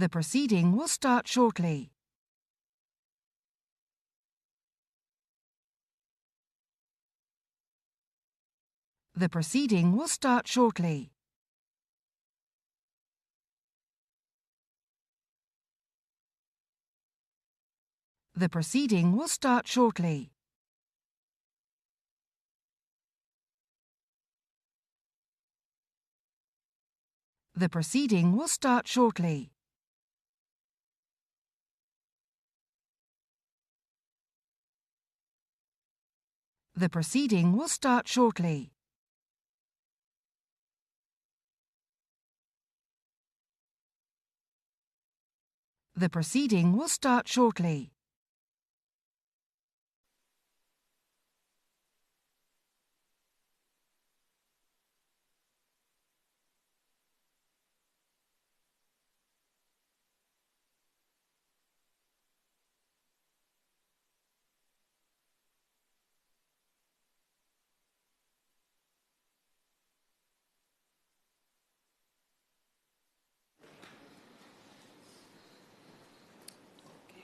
The proceeding will start shortly. The proceeding will start shortly. The proceeding will start shortly. The proceeding will start shortly. The proceeding will start shortly. The proceeding will start shortly.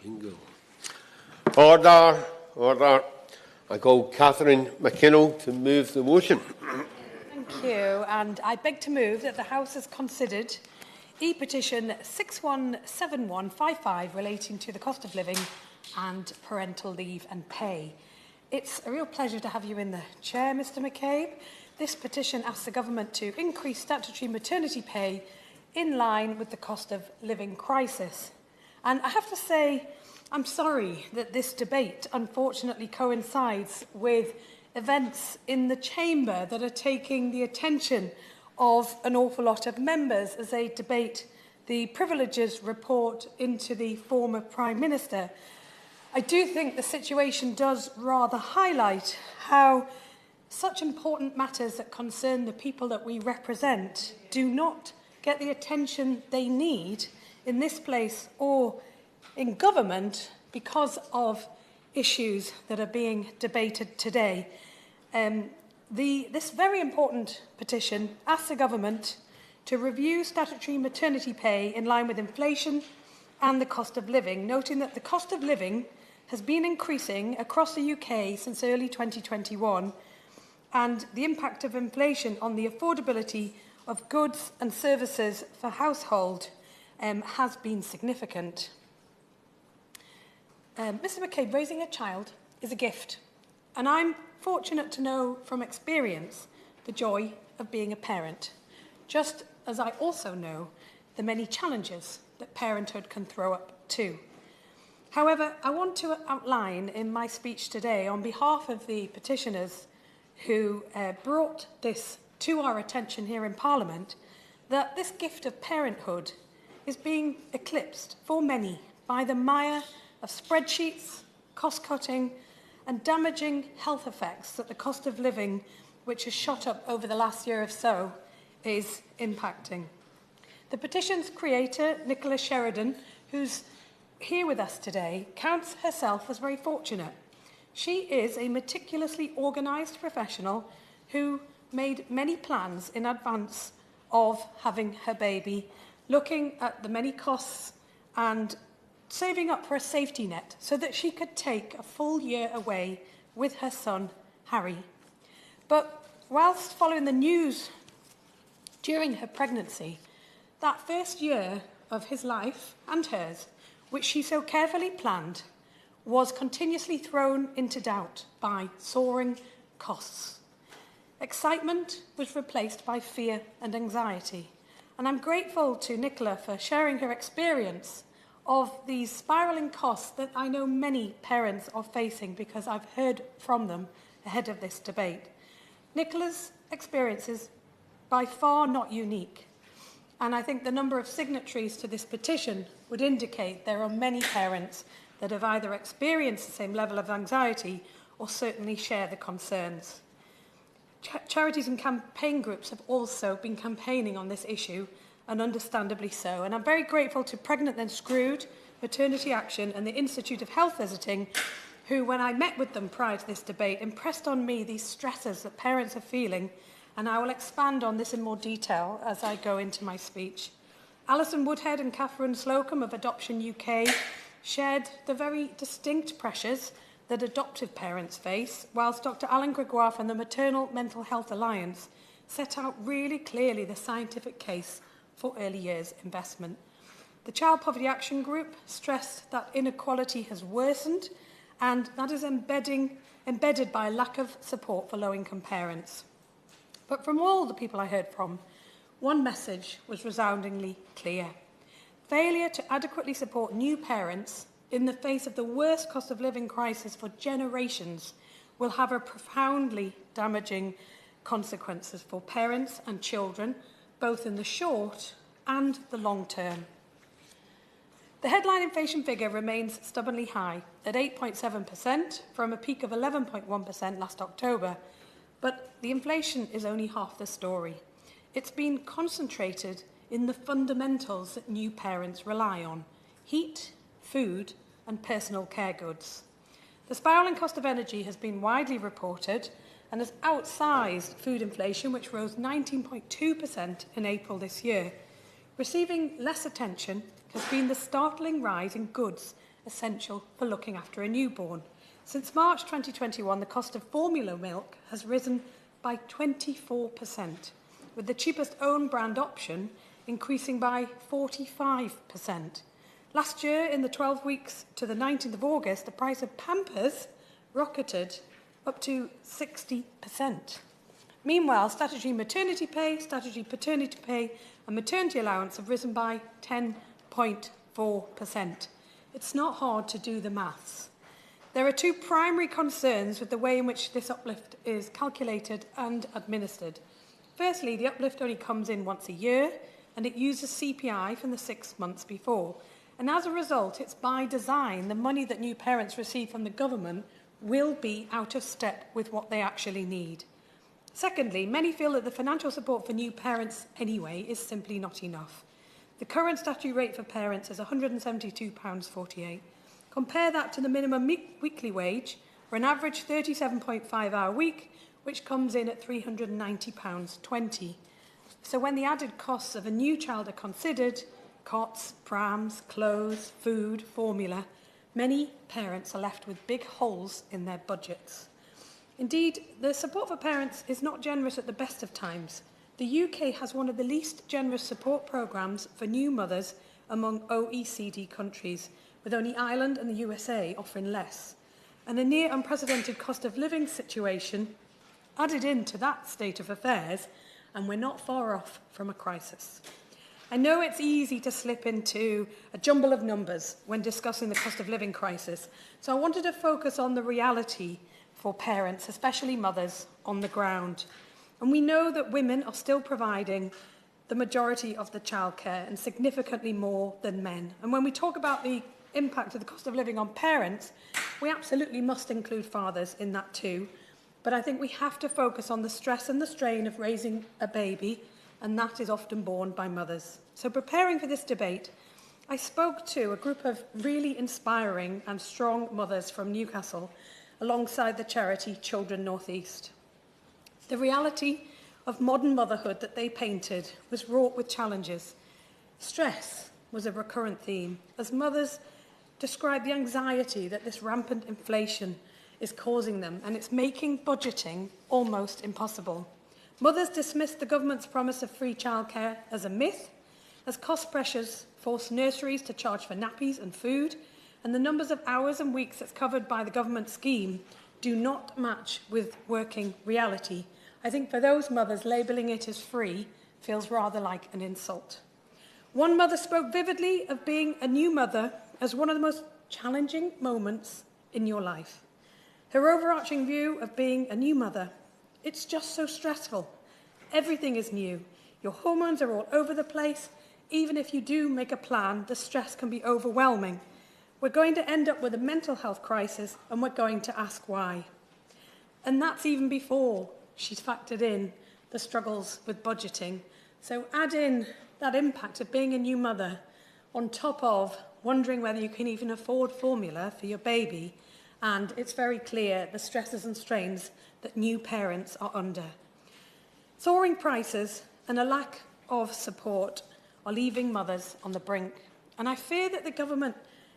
Bingo. Order. Order. I call Catherine McKinnell to move the motion. Thank you. And I beg to move that the House has considered E-petition 617155 relating to the cost of living and parental leave and pay. It's a real pleasure to have you in the chair, Mr McCabe. This petition asks the government to increase statutory maternity pay in line with the cost of living crisis. And I have to say, I'm sorry that this debate unfortunately coincides with events in the chamber that are taking the attention of an awful lot of members as they debate the privileges report into the former Prime Minister. I do think the situation does rather highlight how such important matters that concern the people that we represent do not get the attention they need in this place or in government because of issues that are being debated today. This very important petition asks the government to review statutory maternity pay in line with inflation and the cost of living, noting that the cost of living has been increasing across the UK since early 2021, and the impact of inflation on the affordability of goods and services for household has been significant. Mr McCabe, raising a child is a gift, and I'm fortunate to know from experience the joy of being a parent, just as I also know the many challenges that parenthood can throw up too. However, I want to outline in my speech today, on behalf of the petitioners who brought this to our attention here in Parliament, that this gift of parenthood is being eclipsed for many by the mire of spreadsheets, cost-cutting and damaging health effects that the cost of living, which has shot up over the last year or so, is impacting. The petition's creator, Nicola Sheridan, who's here with us today, counts herself as very fortunate. She is a meticulously organised professional who made many plans in advance of having her baby, looking at the many costs and saving up for a safety net so that she could take a full year away with her son, Harry. But whilst following the news during her pregnancy, that first year of his life and hers, which she so carefully planned, was continuously thrown into doubt by soaring costs. Excitement was replaced by fear and anxiety. And I'm grateful to Nicola for sharing her experience of these spiralling costs that I know many parents are facing, because I've heard from them ahead of this debate. Nicola's experience is by far not unique, and I think the number of signatories to this petition would indicate there are many parents that have either experienced the same level of anxiety or certainly share the concerns. Charities and campaign groups have also been campaigning on this issue, and understandably so. And I'm very grateful to Pregnant Then Screwed, Maternity Action and the Institute of Health Visiting, who, when I met with them prior to this debate, impressed on me these stresses that parents are feeling, and I will expand on this in more detail as I go into my speech. Alison Woodhead and Catherine Slocum of Adoption UK shared the very distinct pressures that adoptive parents face, whilst Dr Alan Gregoire from the Maternal Mental Health Alliance set out really clearly the scientific case for early years investment. The Child Poverty Action Group stressed that inequality has worsened, and that is embedded by a lack of support for low-income parents. But from all the people I heard from, one message was resoundingly clear. Failure to adequately support new parents in the face of the worst cost of living crisis for generations will have a profoundly damaging consequences for parents and children, both in the short and the long term. The headline inflation figure remains stubbornly high at 8.7% from a peak of 11.1% last October, but the inflation is only half the story. It's been concentrated in the fundamentals that new parents rely on: heat, food and personal care goods. The spiralling cost of energy has been widely reported and has outsized food inflation, which rose 19.2% in April this year. Receiving less attention has been the startling rise in goods essential for looking after a newborn. Since March 2021, the cost of formula milk has risen by 24%, with the cheapest own brand option increasing by 45%. Last year, in the 12 weeks to the 19th of August, the price of Pampers rocketed up to 60%. Meanwhile, statutory maternity pay, statutory paternity pay and maternity allowance have risen by 10.4%. It's not hard to do the maths. There are two primary concerns with the way in which this uplift is calculated and administered. Firstly, the uplift only comes in once a year and it uses CPI from the 6 months before. And as a result, it's by design the money that new parents receive from the government will be out of step with what they actually need. Secondly, many feel that the financial support for new parents anyway is simply not enough. The current statutory rate for parents is £172.48. Compare that to the minimum weekly wage for an average 37.5-hour week, which comes in at £390.20. So when the added costs of a new child are considered, cots, prams, clothes, food, formula, many parents are left with big holes in their budgets. Indeed, the support for parents is not generous at the best of times. The UK has one of the least generous support programmes for new mothers among OECD countries, with only Ireland and the USA offering less. And a near unprecedented cost of living situation added into that state of affairs, and we're not far off from a crisis. I know it's easy to slip into a jumble of numbers when discussing the cost of living crisis, so I wanted to focus on the reality for parents, especially mothers, on the ground. And we know that women are still providing the majority of the childcare and significantly more than men. And when we talk about the impact of the cost of living on parents, we absolutely must include fathers in that too. But I think we have to focus on the stress and the strain of raising a baby, and that is often borne by mothers. So preparing for this debate, I spoke to a group of really inspiring and strong mothers from Newcastle, alongside the charity Children North East. The reality of modern motherhood that they painted was wrought with challenges. Stress was a recurrent theme, as mothers described the anxiety that this rampant inflation is causing them, and it's making budgeting almost impossible. Mothers dismissed the government's promise of free childcare as a myth, as cost pressures force nurseries to charge for nappies and food, and the numbers of hours and weeks that's covered by the government scheme do not match with working reality. I think for those mothers, labelling it as free feels rather like an insult. One mother spoke vividly of being a new mother as one of the most challenging moments in your life. Her overarching view of being a new mother: it's just so stressful. Everything is new. Your hormones are all over the place. Even if you do make a plan, the stress can be overwhelming. We're going to end up with a mental health crisis, and we're going to ask why. And that's even before she's factored in the struggles with budgeting. So add in that impact of being a new mother on top of wondering whether you can even afford formula for your baby, and it's very clear the stresses and strains that new parents are under. Soaring prices and a lack of support are leaving mothers on the brink. And I fear that the government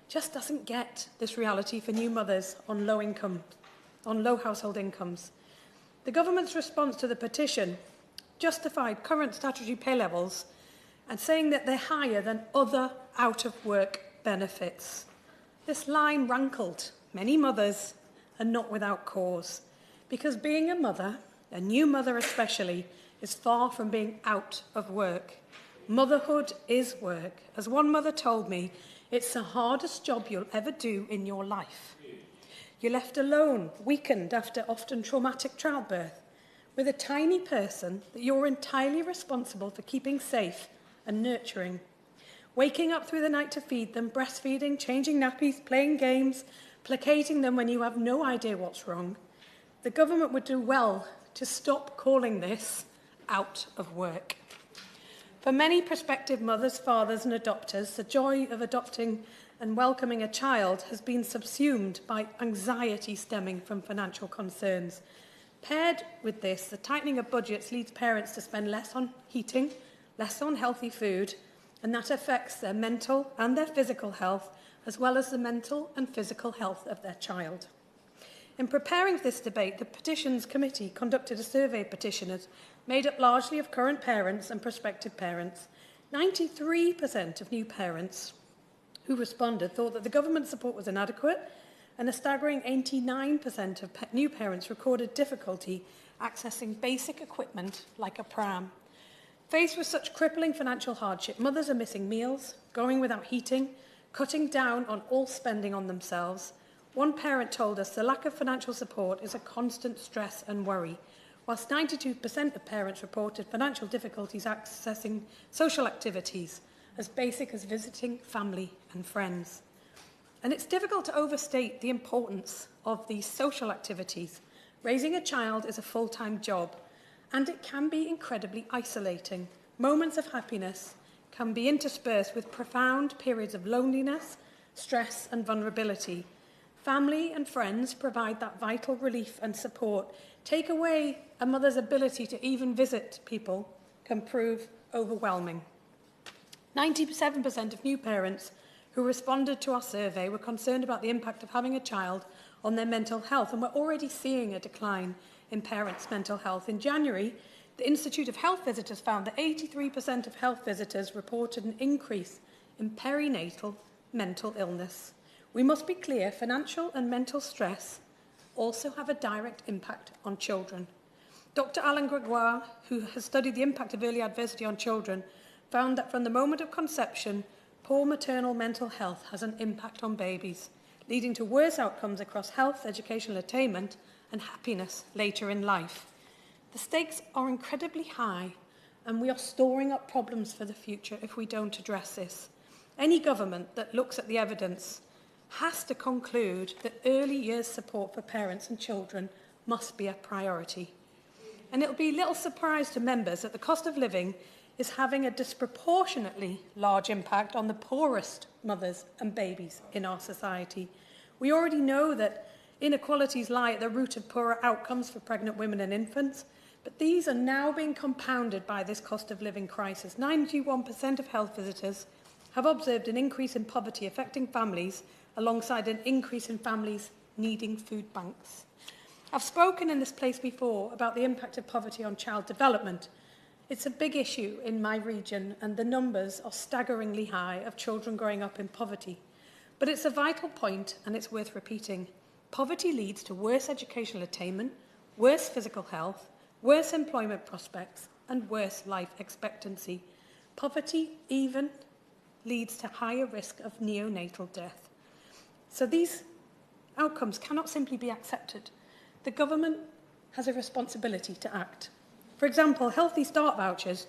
just doesn't get this reality for new mothers on low household incomes. The government's response to the petition justified current statutory pay levels and saying that they're higher than other out-of-work benefits. This line rankled many mothers, and not without cause, because being a mother, a new mother especially, is far from being out of work. Motherhood is work. As one mother told me, it's the hardest job you'll ever do in your life. You're left alone, weakened after often traumatic childbirth, with a tiny person that you're entirely responsible for keeping safe and nurturing. Waking up through the night to feed them, breastfeeding, changing nappies, playing games, placating them when you have no idea what's wrong. The government would do well to stop calling this out of work. For many prospective mothers, fathers and adopters, the joy of adopting and welcoming a child has been subsumed by anxiety stemming from financial concerns. Paired with this, the tightening of budgets leads parents to spend less on heating, less on healthy food, and that affects their mental and their physical health, as well as the mental and physical health of their child. In preparing for this debate, the Petitions Committee conducted a survey of petitioners made up largely of current parents and prospective parents. 93% of new parents who responded thought that the government's support was inadequate, and a staggering 89% of new parents recorded difficulty accessing basic equipment like a pram. Faced with such crippling financial hardship, mothers are missing meals, going without heating, cutting down on all spending on themselves. One parent told us the lack of financial support is a constant stress and worry, whilst 92% of parents reported financial difficulties accessing social activities as basic as visiting family and friends. And it's difficult to overstate the importance of these social activities. Raising a child is a full-time job, and it can be incredibly isolating. Moments of happiness can be interspersed with profound periods of loneliness, stress and vulnerability. Family and friends provide that vital relief and support. Take away a mother's ability to even visit people can prove overwhelming. 97% of new parents who responded to our survey were concerned about the impact of having a child on their mental health, and we're already seeing a decline in parents' mental health. In January, the Institute of Health Visitors found that 83% of health visitors reported an increase in perinatal mental illness. We must be clear, financial and mental stress also have a direct impact on children. Dr. Alan Gregoire, who has studied the impact of early adversity on children, found that from the moment of conception, poor maternal mental health has an impact on babies, leading to worse outcomes across health, educational attainment, and happiness later in life. The stakes are incredibly high, and we are storing up problems for the future if we don't address this. Any government that looks at the evidence has to conclude that early years support for parents and children must be a priority. And it'll be little surprise to members that the cost of living is having a disproportionately large impact on the poorest mothers and babies in our society. We already know that inequalities lie at the root of poorer outcomes for pregnant women and infants, but these are now being compounded by this cost of living crisis. 91% of health visitors have observed an increase in poverty affecting families alongside an increase in families needing food banks. I've spoken in this place before about the impact of poverty on child development. It's a big issue in my region, and the numbers are staggeringly high of children growing up in poverty. But it's a vital point, and it's worth repeating. Poverty leads to worse educational attainment, worse physical health, worse employment prospects, and worse life expectancy. Poverty even leads to higher risk of neonatal death. So these outcomes cannot simply be accepted. The government has a responsibility to act. For example, Healthy Start vouchers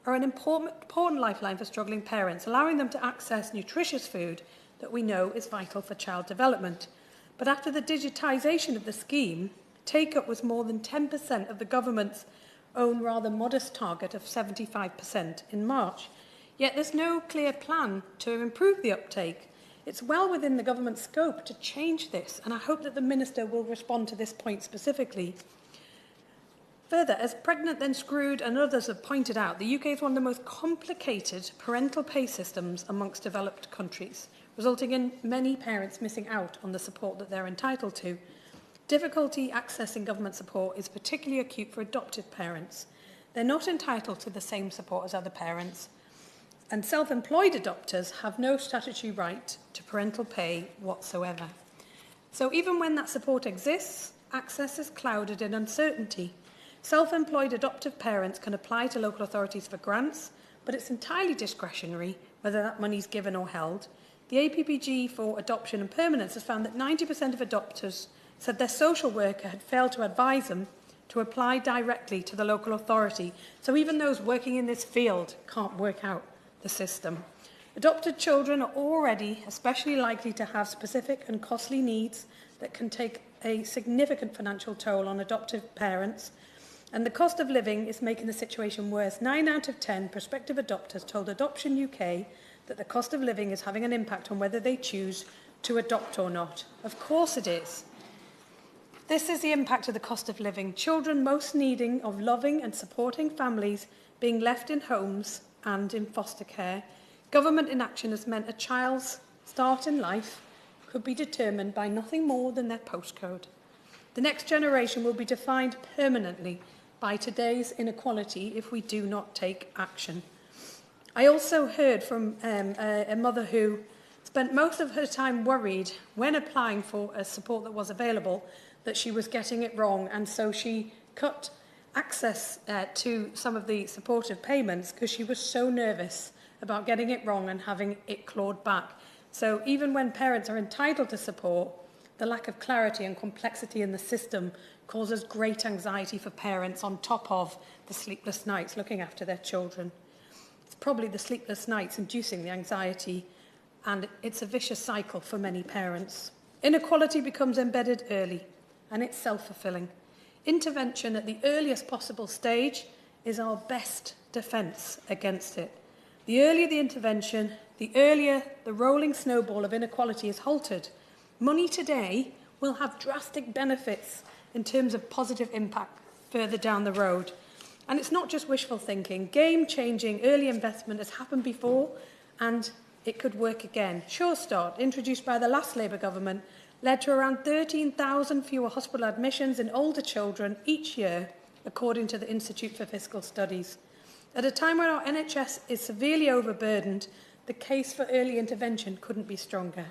are an important lifeline for struggling parents, allowing them to access nutritious food that we know is vital for child development. But after the digitisation of the scheme, take-up was more than 10% of the government's own rather modest target of 75% in March. Yet there's no clear plan to improve the uptake. It's well within the government's scope to change this, and I hope that the Minister will respond to this point specifically. Further, as Pregnant Then Screwed and others have pointed out, the UK is one of the most complicated parental pay systems amongst developed countries, resulting in many parents missing out on the support that they're entitled to. Difficulty accessing government support is particularly acute for adoptive parents. They're not entitled to the same support as other parents, and self-employed adopters have no statutory right to parental pay whatsoever. So even when that support exists, access is clouded in uncertainty. Self-employed adoptive parents can apply to local authorities for grants, but it's entirely discretionary whether that money is given or held. The APPG for Adoption and Permanence has found that 90% of adopters said their social worker had failed to advise them to apply directly to the local authority. So even those working in this field can't work out the system. Adopted children are already especially likely to have specific and costly needs that can take a significant financial toll on adoptive parents, and the cost of living is making the situation worse. 9 out of 10 prospective adopters told Adoption UK that the cost of living is having an impact on whether they choose to adopt or not. Of course it is. This is the impact of the cost of living. Children most needing of loving and supporting families being left in homes and in foster care. Government inaction has meant a child's start in life could be determined by nothing more than their postcode. The next generation will be defined permanently by today's inequality if we do not take action. I also heard from a mother who spent most of her time worried when applying for a support that was available that she was getting it wrong, and so she cut access to some of the supportive payments because she was so nervous about getting it wrong and having it clawed back. So even when parents are entitled to support, the lack of clarity and complexity in the system causes great anxiety for parents on top of the sleepless nights looking after their children. It's probably the sleepless nights inducing the anxiety, and it's a vicious cycle for many parents. Inequality becomes embedded early, and it's self-fulfilling. Intervention at the earliest possible stage is our best defence against it. The earlier the intervention, the earlier the rolling snowball of inequality is halted. Money today will have drastic benefits in terms of positive impact further down the road. And it's not just wishful thinking. Game-changing early investment has happened before, and it could work again. Sure Start, introduced by the last Labour government, led to around 13,000 fewer hospital admissions in older children each year, according to the Institute for Fiscal Studies. At a time when our NHS is severely overburdened, the case for early intervention couldn't be stronger.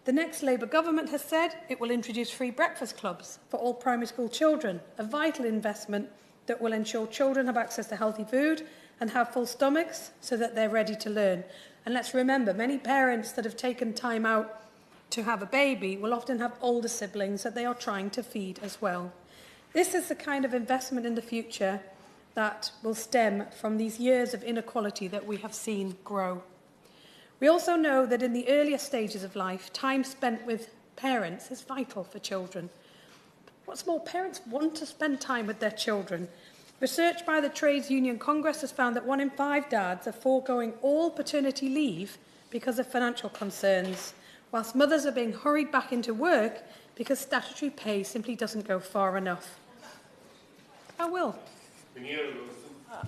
The next Labour government has said it will introduce free breakfast clubs for all primary school children, a vital investment that will ensure children have access to healthy food and have full stomachs so that they're ready to learn. And let's remember, many parents that have taken time out to have a baby will often have older siblings that they are trying to feed as well. This is the kind of investment in the future that will stem from these years of inequality that we have seen grow. We also know that in the earlier stages of life, time spent with parents is vital for children. What's more, parents want to spend time with their children. Research by the Trades Union Congress has found that 1 in 5 dads are foregoing all paternity leave because of financial concerns, whilst mothers are being hurried back into work because statutory pay simply doesn't go far enough. I will.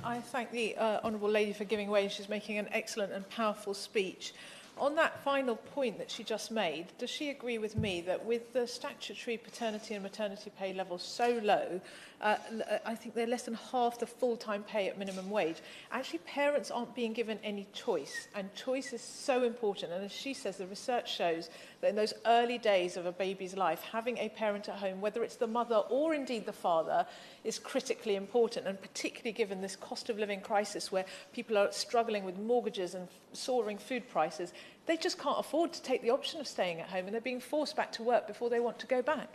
I thank the Honourable Lady for giving way. She's making an excellent and powerful speech. On that final point that she just made, does she agree with me that with the statutory paternity and maternity pay levels so low, I think they're less than half the full-time pay at minimum wage, actually parents aren't being given any choice, and choice is so important. And as she says, the research shows that in those early days of a baby's life, having a parent at home, whether it's the mother or indeed the father, is critically important, and particularly given this cost of living crisis where people are struggling with mortgages and soaring food prices, they just can't afford to take the option of staying at home, and they're being forced back to work before they want to go back.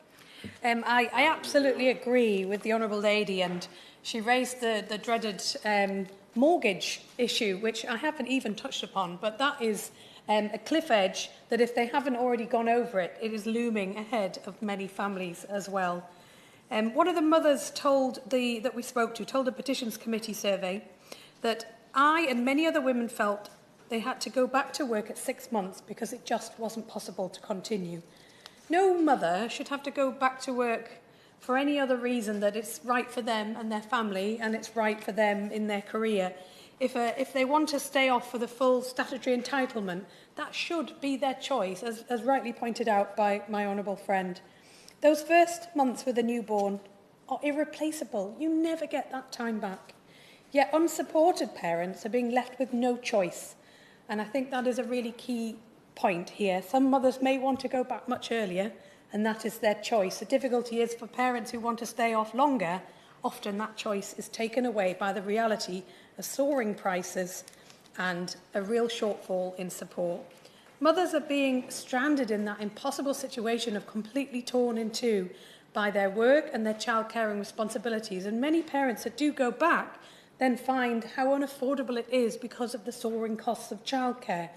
I absolutely agree with the Honourable Lady, and she raised the dreaded mortgage issue, which I haven't even touched upon, but that is a cliff edge that if they haven't already gone over it, it is looming ahead of many families as well. One of the mothers that we spoke to told a Petitions Committee survey that I and many other women felt they had to go back to work at 6 months because it just wasn't possible to continue. No mother should have to go back to work for any other reason that it's right for them and their family and it's right for them in their career. If they want to stay off for the full statutory entitlement, that should be their choice, as rightly pointed out by my honourable friend. Those first months with a newborn are irreplaceable. You never get that time back. Yet unsupported parents are being left with no choice. And I think that is a really key point here. Some mothers may want to go back much earlier, and that is their choice. The difficulty is for parents who want to stay off longer, often that choice is taken away by the reality of soaring prices and a real shortfall in support. Mothers are being stranded in that impossible situation of completely torn in two by their work and their childcaring responsibilities. And many parents that do go back then find how unaffordable it is because of the soaring costs of childcare.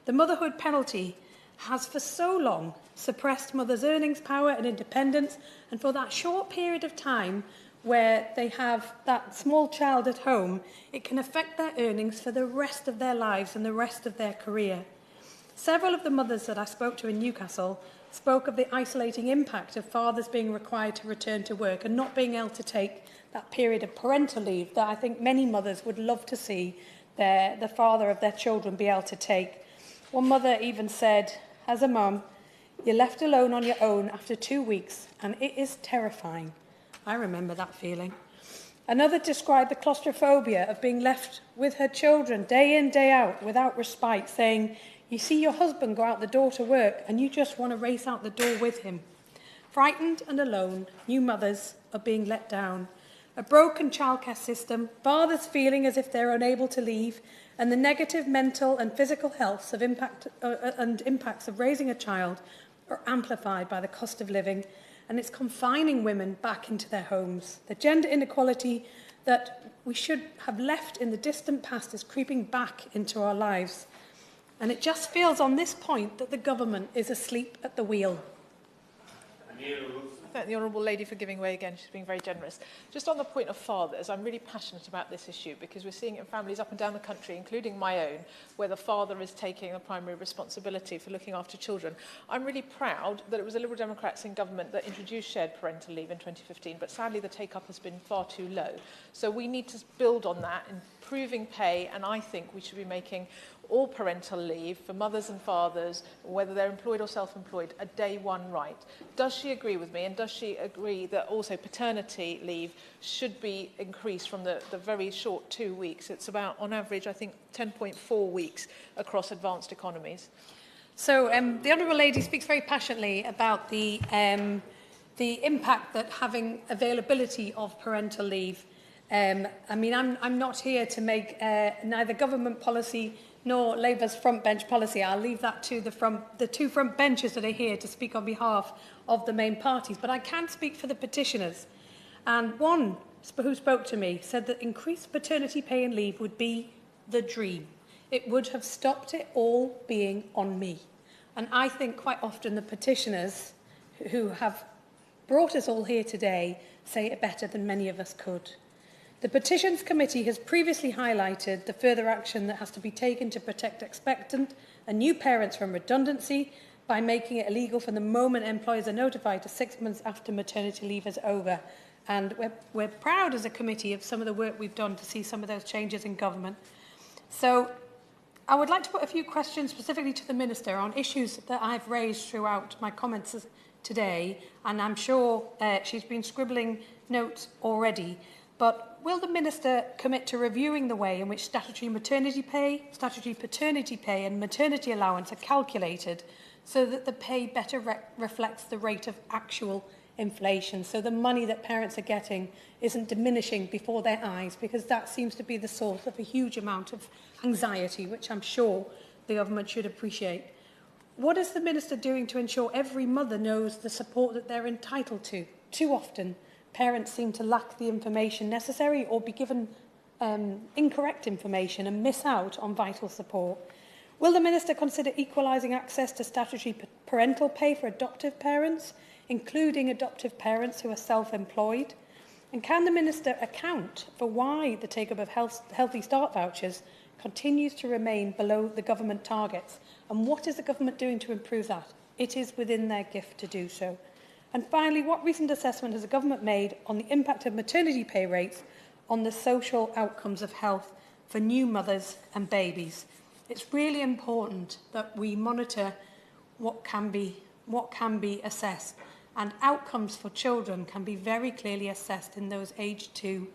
The motherhood penalty has for so long suppressed mothers' earnings power and independence, and for that short period of time where they have that small child at home, it can affect their earnings for the rest of their lives and the rest of their career. Several of the mothers that I spoke to in Newcastle spoke of the isolating impact of fathers being required to return to work and not being able to take that period of parental leave that I think many mothers would love to see the father of their children be able to take. One mother even said, as a mum, you're left alone on your own after 2 weeks, and it is terrifying. I remember that feeling. Another described the claustrophobia of being left with her children day in, day out, without respite, saying, you see your husband go out the door to work and you just want to race out the door with him. Frightened and alone, new mothers are being let down. A broken childcare system, fathers feeling as if they're unable to leave, and the negative mental and physical health of impacts of raising a child are amplified by the cost of living, and it's confining women back into their homes. The gender inequality that we should have left in the distant past is creeping back into our lives. And it just feels on this point that the government is asleep at the wheel. I thank the Honourable Lady for giving way again. She's being very generous. Just on the point of fathers, I'm really passionate about this issue because we're seeing it in families up and down the country, including my own, where the father is taking the primary responsibility for looking after children. I'm really proud that it was the Liberal Democrats in government that introduced shared parental leave in 2015, but sadly the take-up has been far too low. So we need to build on that, improving pay, and I think we should be making all parental leave for mothers and fathers, whether they're employed or self-employed, a day one right. Does she agree with me, and does she agree that also paternity leave should be increased from the very short 2 weeks? It's about, on average, I think 10.4 weeks across advanced economies. So the Honourable Lady speaks very passionately about the impact that having availability of parental leave. I mean, I'm not here to make neither government policy nor Labour's front bench policy. I'll leave that to the two front benches that are here to speak on behalf of the main parties. But I can speak for the petitioners. And one who spoke to me said that increased paternity pay and leave would be the dream. It would have stopped it all being on me. And I think quite often the petitioners who have brought us all here today say it better than many of us could. The Petitions Committee has previously highlighted the further action that has to be taken to protect expectant and new parents from redundancy by making it illegal from the moment employers are notified to 6 months after maternity leave is over. And we're proud as a committee of some of the work we've done to see some of those changes in government. So I would like to put a few questions specifically to the Minister on issues that I've raised throughout my comments today, and I'm sure she's been scribbling notes already. But will the Minister commit to reviewing the way in which statutory maternity pay, statutory paternity pay and maternity allowance are calculated so that the pay better reflects the rate of actual inflation, so the money that parents are getting isn't diminishing before their eyes, because that seems to be the source of a huge amount of anxiety, which I'm sure the government should appreciate. What is the Minister doing to ensure every mother knows the support that they're entitled to? Too often, parents seem to lack the information necessary or be given incorrect information and miss out on vital support. Will the Minister consider equalising access to statutory parental pay for adoptive parents, including adoptive parents who are self-employed? And can the Minister account for why the take-up of Healthy Start vouchers continues to remain below the government targets? And what is the government doing to improve that? It is within their gift to do so. And finally, what recent assessment has the government made on the impact of maternity pay rates on the social outcomes of health for new mothers and babies? It's really important that we monitor what can be assessed, and outcomes for children can be very clearly assessed in those age 2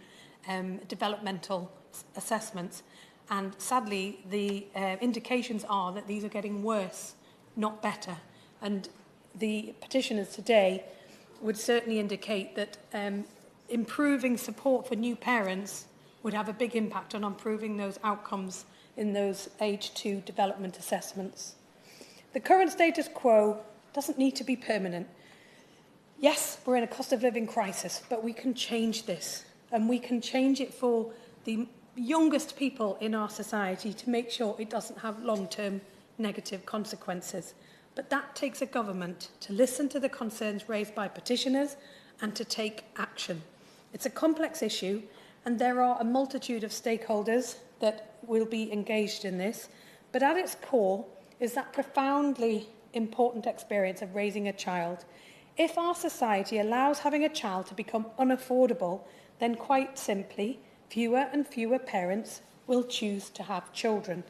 developmental assessments. And sadly, the indications are that these are getting worse, not better. And the petitioners today would certainly indicate that improving support for new parents would have a big impact on improving those outcomes in those age 2 development assessments. The current status quo doesn't need to be permanent. Yes, we're in a cost of living crisis, but we can change this, and we can change it for the youngest people in our society to make sure it doesn't have long-term negative consequences. But that takes a government to listen to the concerns raised by petitioners and to take action. It's a complex issue, and there are a multitude of stakeholders that will be engaged in this, but at its core is that profoundly important experience of raising a child. If our society allows having a child to become unaffordable, then quite simply, fewer and fewer parents will choose to have children.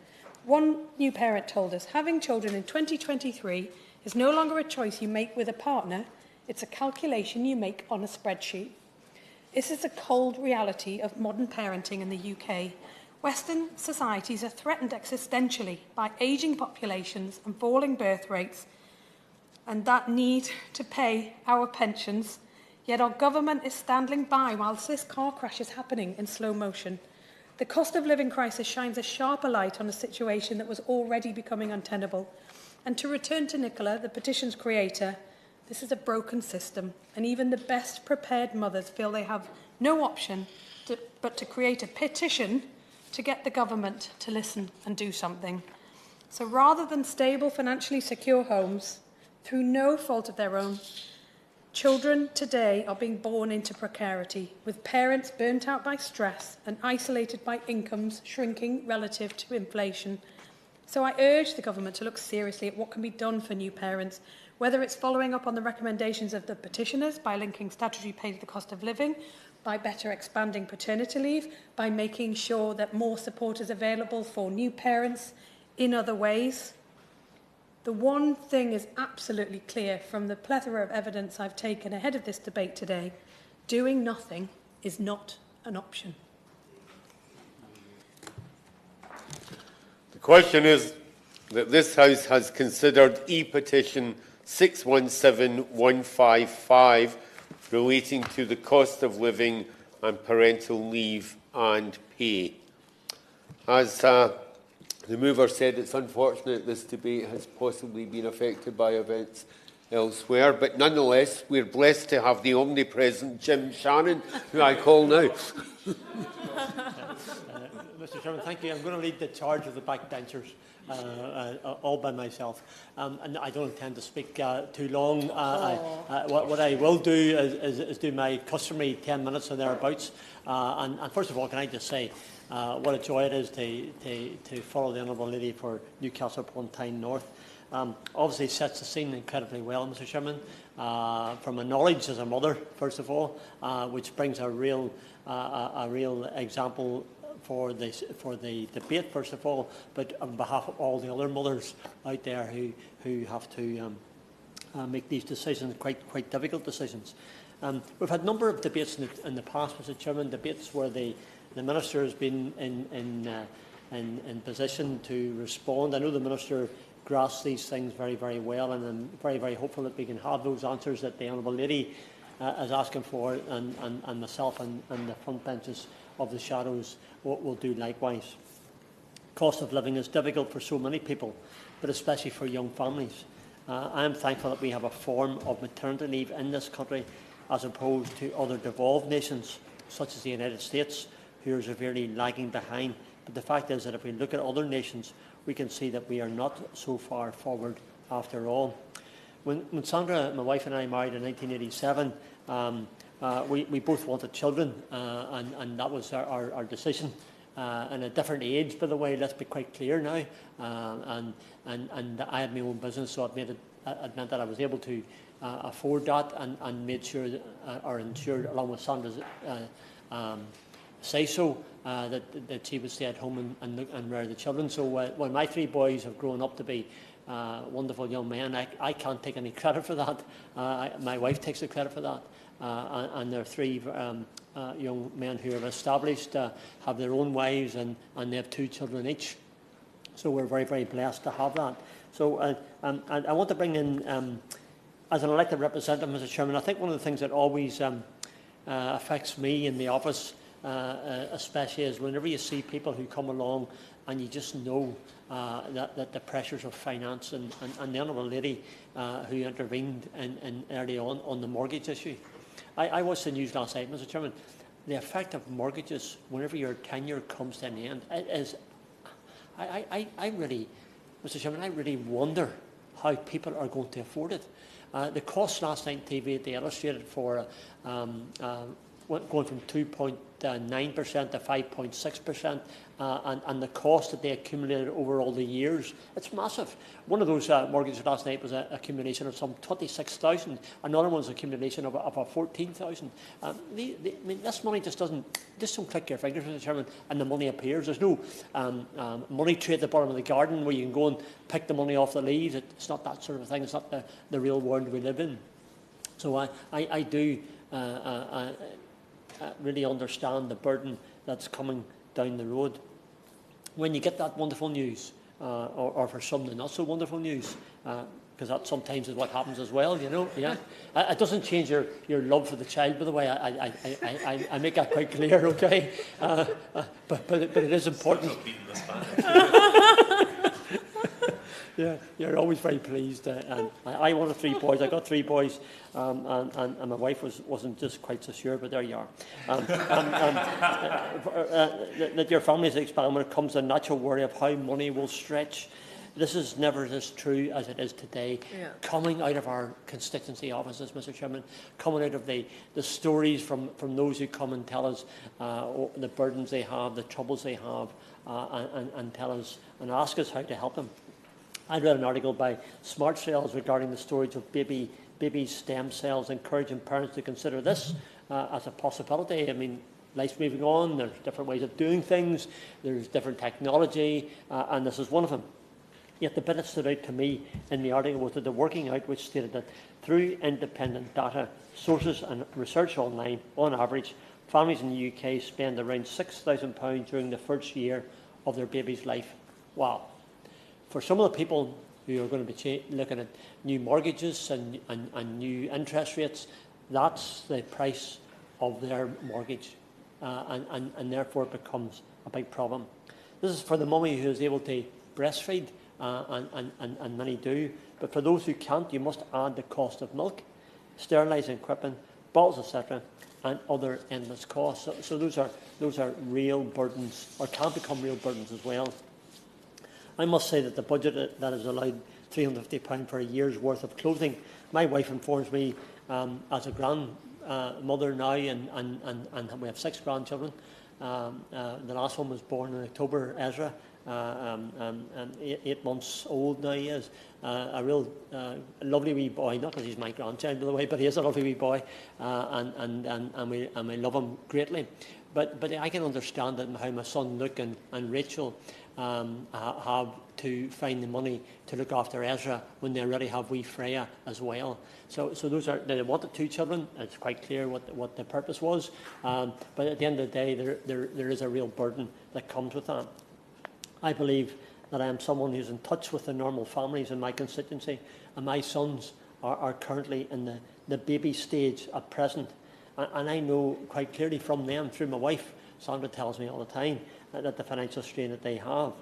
One new parent told us, having children in 2023 is no longer a choice you make with a partner, it's a calculation you make on a spreadsheet. This is a cold reality of modern parenting in the UK. Western societies are threatened existentially by ageing populations and falling birth rates, and that need to pay our pensions, yet our government is standing by whilst this car crash is happening in slow motion. The cost of living crisis shines a sharper light on a situation that was already becoming untenable. And to return to Nicola, the petition's creator, this is a broken system, and even the best prepared mothers feel they have no option but to create a petition to get the government to listen and do something. So rather than stable, financially secure homes, through no fault of their own, children today are being born into precarity, with parents burnt out by stress and isolated by incomes shrinking relative to inflation. So I urge the government to look seriously at what can be done for new parents, whether it's following up on the recommendations of the petitioners by linking statutory pay to the cost of living, by better expanding paternity leave, by making sure that more support is available for new parents in other ways. The one thing is absolutely clear from the plethora of evidence I've taken ahead of this debate today: doing nothing is not an option. The question is that this House has considered E-petition 617155 relating to the cost of living and parental leave and pay. As the mover said, it's unfortunate this debate has possibly been affected by events elsewhere, but nonetheless, we're blessed to have the omnipresent Jim Shannon, who I call now. Mr. Chairman, thank you. I'm going to lead the charge of the backbenchers all by myself. And I don't intend to speak too long. What I will do is do my customary 10 minutes or thereabouts. And first of all, can I just say what a joy it is to follow the Honourable Lady for Newcastle upon Tyne North. Obviously sets the scene incredibly well, Mr. Chairman, from a knowledge as a mother, first of all, which brings a real example for the debate, first of all, but on behalf of all the other mothers out there who have to make these decisions, quite difficult decisions. We've had a number of debates in the past, Mr. Chairman, debates where the Minister has been in position to respond. I know the Minister grasps these things very, very well, and I'm very, very hopeful that we can have those answers that the Honourable Lady is asking for, and myself and the front benches of the shadows will do likewise. Cost of living is difficult for so many people, but especially for young families. I am thankful that we have a form of maternity leave in this country as opposed to other devolved nations such as the United States, who are severely lagging behind. But the fact is that if we look at other nations, we can see that we are not so far forward after all. When Sandra, my wife, and I married in 1987, we both wanted children, and that was our decision. And a different age, by the way, let's be quite clear now. And I had my own business, so it meant that I was able to afford that, and made sure that, or ensured, along with Sandra's say so, that she would stay at home and rear the children. So when my 3 boys have grown up to be wonderful young men, I can't take any credit for that. My wife takes the credit for that. And there are 3 young men who have established, have their own wives, and they have 2 children each. So we're very, very blessed to have that. So and I want to bring in, as an elected representative, Mr. Chairman, I think one of the things that always affects me in the office, especially, is whenever you see people who come along and you just know that the pressures of finance, and the Honourable Lady who intervened in early on the mortgage issue. I watched the news last night, Mr. Chairman. The effect of mortgages whenever your tenure comes to an end is, I really, Mr. Chairman, I really wonder how people are going to afford it. The cost last night on TV, they illustrated for going from 2.9% to 5.6%, and the cost that they accumulated over all the years, it's massive. One of those mortgages last night was an accumulation of some 26,000. Another one's accumulation of a 14,000. I mean, this money just don't click your fingers, Mr. Chairman, and the money appears. There's no money tree at the bottom of the garden where you can go and pick the money off the leaves. It's not that sort of thing. It's not the real world we live in. So I do really understand the burden that's coming down the road. When you get that wonderful news, or for some the not so wonderful news, because that sometimes is what happens as well, you know. Yeah, it doesn't change your love for the child, by the way. I make that quite clear, okay. But it is important. Yeah, you're always very pleased. And I wanted 3 boys. I got 3 boys, and my wife wasn't just quite so sure, but there you are. That your family's expand when it comes to natural worry of how money will stretch. This is never as true as it is today. Yeah. Coming out of our constituency offices, Mr. Chairman, coming out of the stories from those who come and tell us the burdens they have, the troubles they have, and tell us and ask us how to help them. I read an article by Smart Cells regarding the storage of baby stem cells, encouraging parents to consider this as a possibility. I mean, life's moving on, there's different ways of doing things, there's different technology, and this is one of them. Yet the bit that stood out to me in the article was that the working out which stated that through independent data, sources and research online, on average, families in the UK spend around £6,000 during the first year of their baby's life. Wow. For some of the people who are going to be looking at new mortgages and new interest rates, that's the price of their mortgage, and therefore it becomes a big problem. This is for the mummy who is able to breastfeed, and many do, but for those who can't, you must add the cost of milk, sterilising equipment, bottles, etc., and other endless costs. So those are real burdens, or can become real burdens as well. I must say that the budget that has allowed £350 for a year's worth of clothing. My wife informs me, as a grandmother now, and we have 6 grandchildren. The last one was born in October, Ezra, 8 months old now he is. A real lovely wee boy, not because he's my grandchild, by the way, but he is a lovely wee boy, and we love him greatly. But I can understand that how my son Luke and Rachel have to find the money to look after Ezra when they already have wee Freya as well. So those are, they wanted 2 children. It's quite clear what the purpose was. But at the end of the day, there is a real burden that comes with that. I believe that I am someone who's in touch with the normal families in my constituency, and my sons are currently in the baby stage at present. And I know quite clearly from them, through my wife, Sandra tells me all the time, that the financial strain that they have.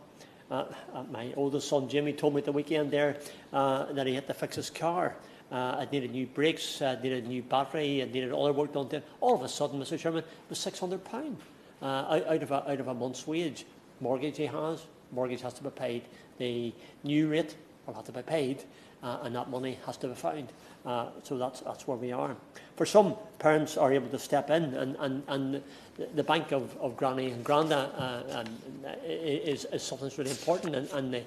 My oldest son, Jimmy, told me at the weekend there that he had to fix his car. It needed new brakes, it needed a new battery, it needed other work done to it. All of a sudden, Mr. Chairman, it was £600 out of a month's wage. Mortgage he has, mortgage has to be paid. The new rate will have to be paid, and that money has to be found. So that's where we are. For some, parents are able to step in, and the bank of Granny and Granda is something that's really important, and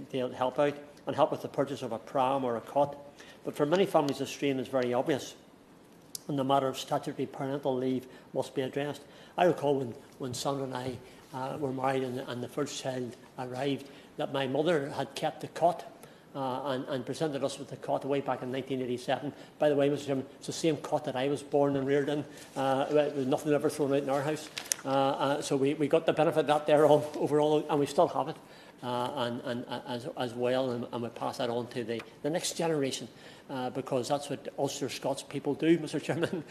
they'll help out and help with the purchase of a pram or a cot. But for many families, the strain is very obvious, and the matter of statutory parental leave must be addressed. I recall when Sandra and I were married and the first child arrived, that my mother had kept the cot and presented us with the cot way back in 1987. By the way, Mr. Chairman, it's the same cot that I was born and reared in. There's nothing ever thrown out in our house. So we got the benefit of that there overall, and we still have it as well, and we pass that on to the next generation. Because that's what Ulster Scots people do, Mr. Chairman.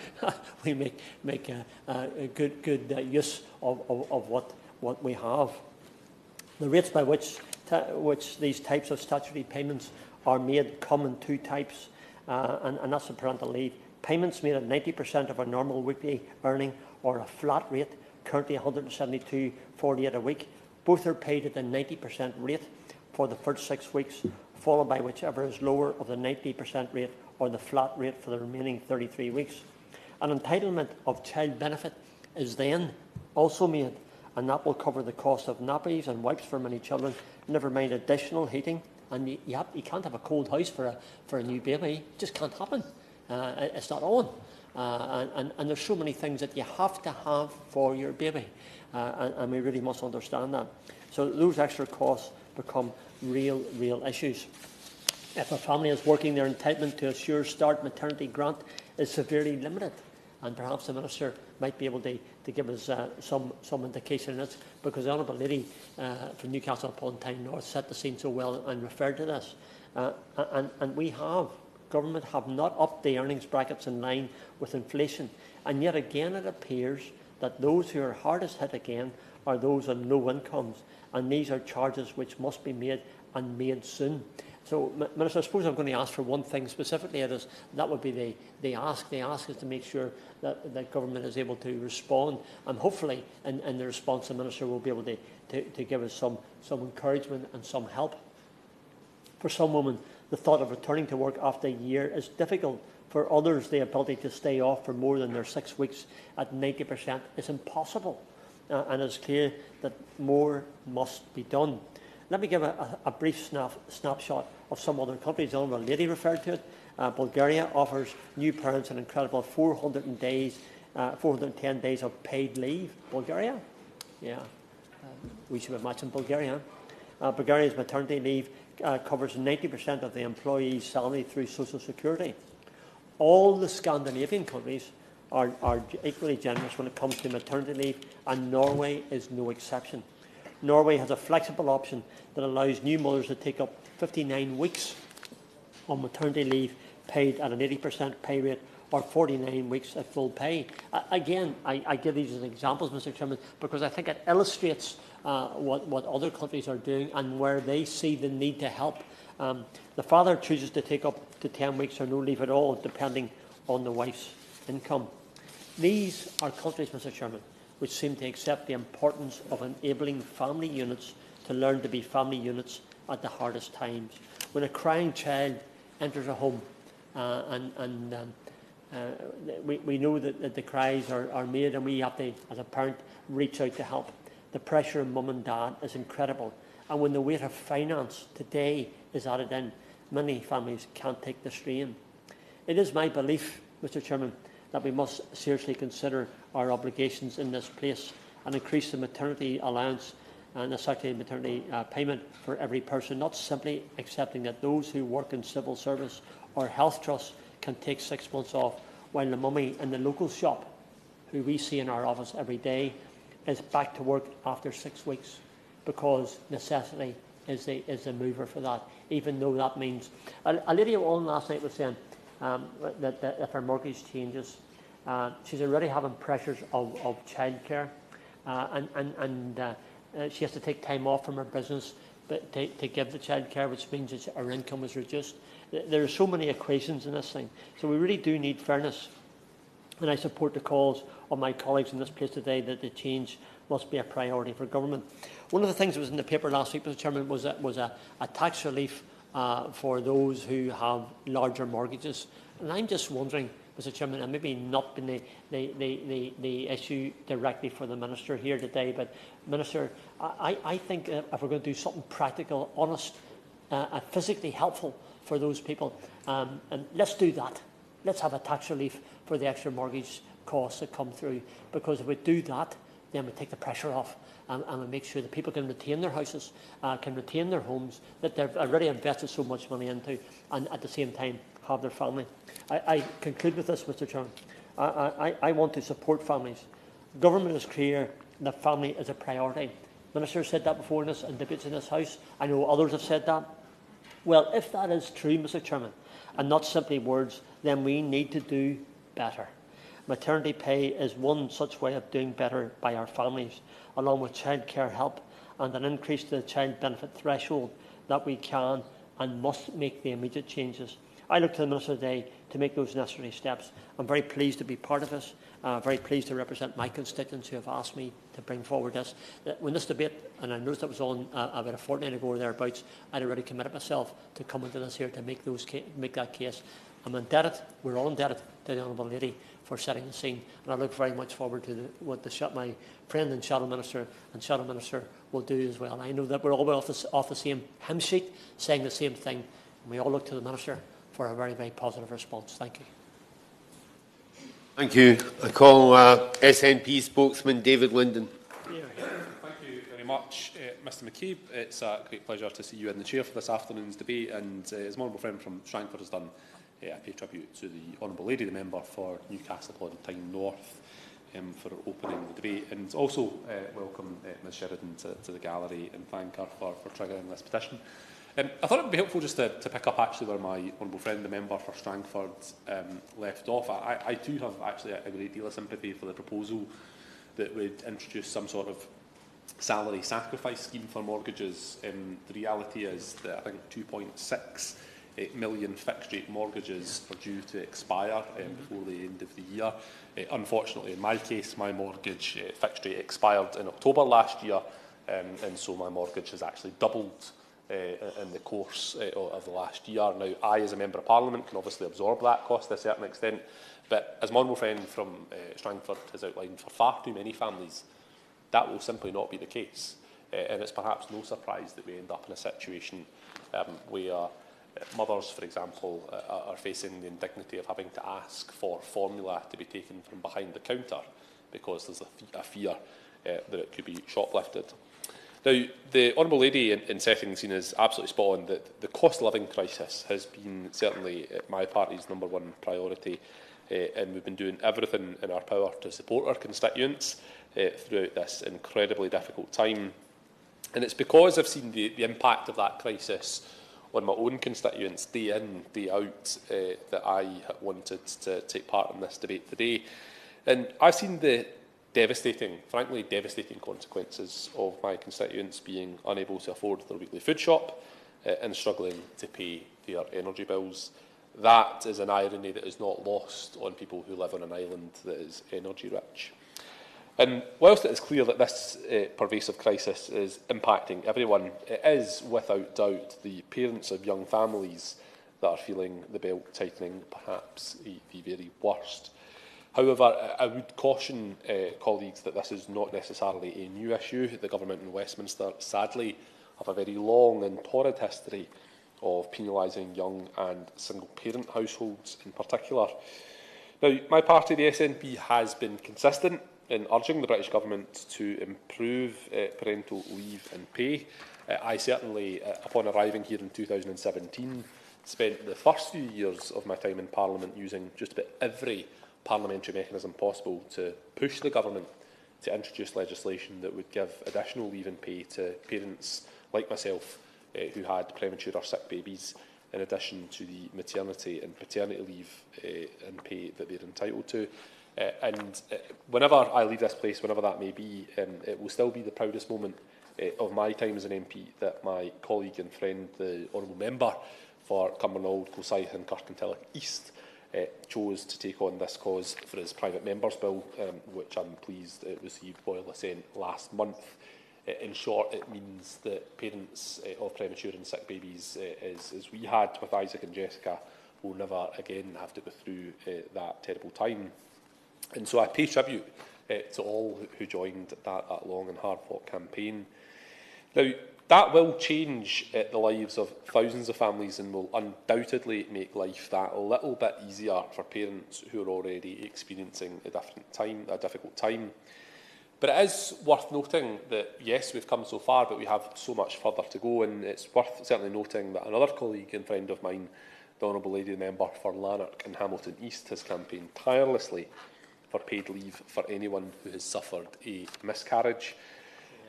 We make good use of what we have. The rates by which these types of statutory payments are made come in two types, and that's the parental leave. Payments made at 90% of a normal weekly earning or a flat rate, currently $172.48 a week. Both are paid at the 90% rate for the first 6 weeks, followed by whichever is lower of the 90% rate or the flat rate for the remaining 33 weeks. An entitlement of child benefit is then also made, and that will cover the cost of nappies and wipes for many children, never mind additional heating. And you can't have a cold house for a new baby. It just can't happen. It's not on. And there's so many things that you have to have for your baby, and we really must understand that. So those extra costs become real issues. If a family is working, their entitlement to a Sure Start maternity grant is severely limited, and perhaps the Minister might be able to give us some indication in it, because the Honourable Lady from Newcastle upon Tyne North set the scene so well and referred to this. And government have not upped the earnings brackets in line with inflation, and yet again it appears that those who are hardest hit again are those on low incomes, and these are charges which must be made, and made soon. So, Minister, I suppose I'm going to ask for one thing specifically. That would be the ask. The ask is to make sure that government is able to respond, and hopefully in the response the Minister will be able to give us some encouragement and some help. For some women, the thought of returning to work after a year is difficult. For others, the ability to stay off for more than their 6 weeks at 90% is impossible. And it's clear that more must be done. Let me give a brief snapshot of some other countries. The Honourable Lady referred to it. Bulgaria offers new parents an incredible 410 days of paid leave. Bulgaria? Yeah. We should be matching Bulgaria. Bulgaria's maternity leave covers 90% of the employee's salary through Social Security. All the Scandinavian countries are equally generous when it comes to maternity leave, and Norway is no exception. Norway has a flexible option that allows new mothers to take up 59 weeks on maternity leave paid at an 80% pay rate, or 49 weeks at full pay. Again, I give these as examples, Mr. Chairman, because I think it illustrates what other countries are doing and where they see the need to help. The father chooses to take up to 10 weeks or no leave at all, depending on the wife's income. These are countries, Mr. Chairman, which seem to accept the importance of enabling family units to learn to be family units at the hardest times. When a crying child enters a home, we know that the cries are made, and we have to, as a parent, reach out to help. The pressure on mum and dad is incredible, and when the weight of finance today is added in, many families can't take the strain. It is my belief, Mr. Chairman, that we must seriously consider our obligations in this place and increase the maternity allowance and the statutory maternity payment for every person, not simply accepting that those who work in civil service or health trusts can take 6 months off, while the mummy in the local shop, who we see in our office every day, is back to work after 6 weeks, because necessity is the mover for that, even though that means... A lady on last night was saying that if her mortgage changes, she's already having pressures of childcare, and she has to take time off from her business but to give the childcare, which means that her income is reduced. There are so many equations in this thing, so we really do need fairness. And I support the calls of my colleagues in this place today that the change must be a priority for government. One of the things that was in the paper last week, Mr. Chairman, was a tax relief for those who have larger mortgages. And I'm just wondering, Mr. Chairman, and maybe not been the issue directly for the Minister here today, but Minister, I think if we're going to do something practical, honest, physically helpful for those people. And let's do that. Let's have a tax relief for the extra mortgage costs that come through, because if we do that, then we take the pressure off, and we make sure that people can retain their houses, can retain their homes that they've already invested so much money into, and at the same time have their family. I conclude with this, Mr. Chairman. I want to support families. Government is clear that family is a priority. Minister said that before in debates in this House. I know others have said that. Well, if that is true, Mr. Chairman, and not simply words, then we need to do better. Maternity pay is one such way of doing better by our families, along with childcare help and an increase to the child benefit threshold, that we can and must make the immediate changes. I look to the Minister today to make those necessary steps. I'm very pleased to be part of this, very pleased to represent my constituents who have asked me to bring forward this. When this debate, and I noticed it was on about a fortnight ago or thereabouts, I'd already committed myself to come into this here to make that case. I'm indebted, we're all indebted to the Honourable Lady for setting the scene, and I look very much forward to what my friend and Shadow Minister will do as well. I know that we're all off the same hymn sheet, saying the same thing, and we all look to the Minister for a very, very positive response. Thank you. Thank you. I call SNP spokesman David Linden. Thank you very much, Mr McCabe. It's a great pleasure to see you in the chair for this afternoon's debate, and as my honourable friend from Strangford has done, I pay tribute to the Honourable Lady, the member for Newcastle upon Tyne North, for opening the debate, and also welcome Ms Sheridan to the gallery and thank her for triggering this petition. I thought it would be helpful just to pick up actually where my honourable friend, the member for Strangford, left off. I too have actually a great deal of sympathy for the proposal that would introduce some sort of salary sacrifice scheme for mortgages. The reality is that I think 2.6 million fixed-rate mortgages are due to expire before the end of the year. Unfortunately, in my case, my mortgage fixed rate expired in October last year, and so my mortgage has actually doubled in the course of the last year. Now, I, as a Member of Parliament, can obviously absorb that cost to a certain extent, but as my honourable friend from Strangford has outlined, for far too many families, that will simply not be the case. And it's perhaps no surprise that we end up in a situation where mothers, for example, are facing the indignity of having to ask for formula to be taken from behind the counter because there's a fear that it could be shoplifted. Now, the Honourable Lady in setting the scene is absolutely spot on that the cost of living crisis has been certainly my party's #1 priority, and we've been doing everything in our power to support our constituents throughout this incredibly difficult time. And it's because I've seen the impact of that crisis on my own constituents day in, day out, that I wanted to take part in this debate today. And I've seen the frankly devastating consequences of my constituents being unable to afford their weekly food shop and struggling to pay their energy bills. That is an irony that is not lost on people who live on an island that is energy rich. And whilst it is clear that this pervasive crisis is impacting everyone, it is without doubt the parents of young families that are feeling the belt tightening perhaps the very worst. However, I would caution colleagues that this is not necessarily a new issue. The government in Westminster, sadly, have a very long and torrid history of penalising young and single-parent households in particular. Now, my party, the SNP, has been consistent in urging the British Government to improve parental leave and pay. I certainly, upon arriving here in 2017, spent the first few years of my time in Parliament using just about every parliamentary mechanism possible to push the government to introduce legislation that would give additional leave and pay to parents like myself who had premature or sick babies, in addition to the maternity and paternity leave and pay that they're entitled to. And whenever I leave this place, whenever that may be, it will still be the proudest moment of my time as an MP that my colleague and friend, the Honourable Member for Cumbernauld, Kilsyth and Kirkintilloch East, chose to take on this cause for his private member's bill, which I'm pleased received royal assent last month. In short, it means that parents of premature and sick babies, as we had with Isaac and Jessica, will never again have to go through that terrible time. And so I pay tribute to all who joined that long and hard-fought campaign. Now, That will change the lives of thousands of families and will undoubtedly make life that little bit easier for parents who are already experiencing a difficult time. But it is worth noting that, yes, we've come so far, but we have so much further to go, and it's worth certainly noting that another colleague and friend of mine, the Honourable Lady Member for Lanark and Hamilton East, has campaigned tirelessly for paid leave for anyone who has suffered a miscarriage.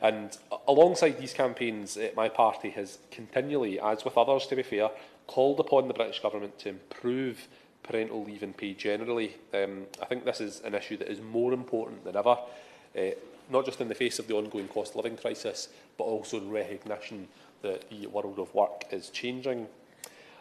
And alongside these campaigns, my party has continually, as with others to be fair, called upon the British Government to improve parental leave and pay generally. I think this is an issue that is more important than ever, not just in the face of the ongoing cost of living crisis, but also in recognition that the world of work is changing.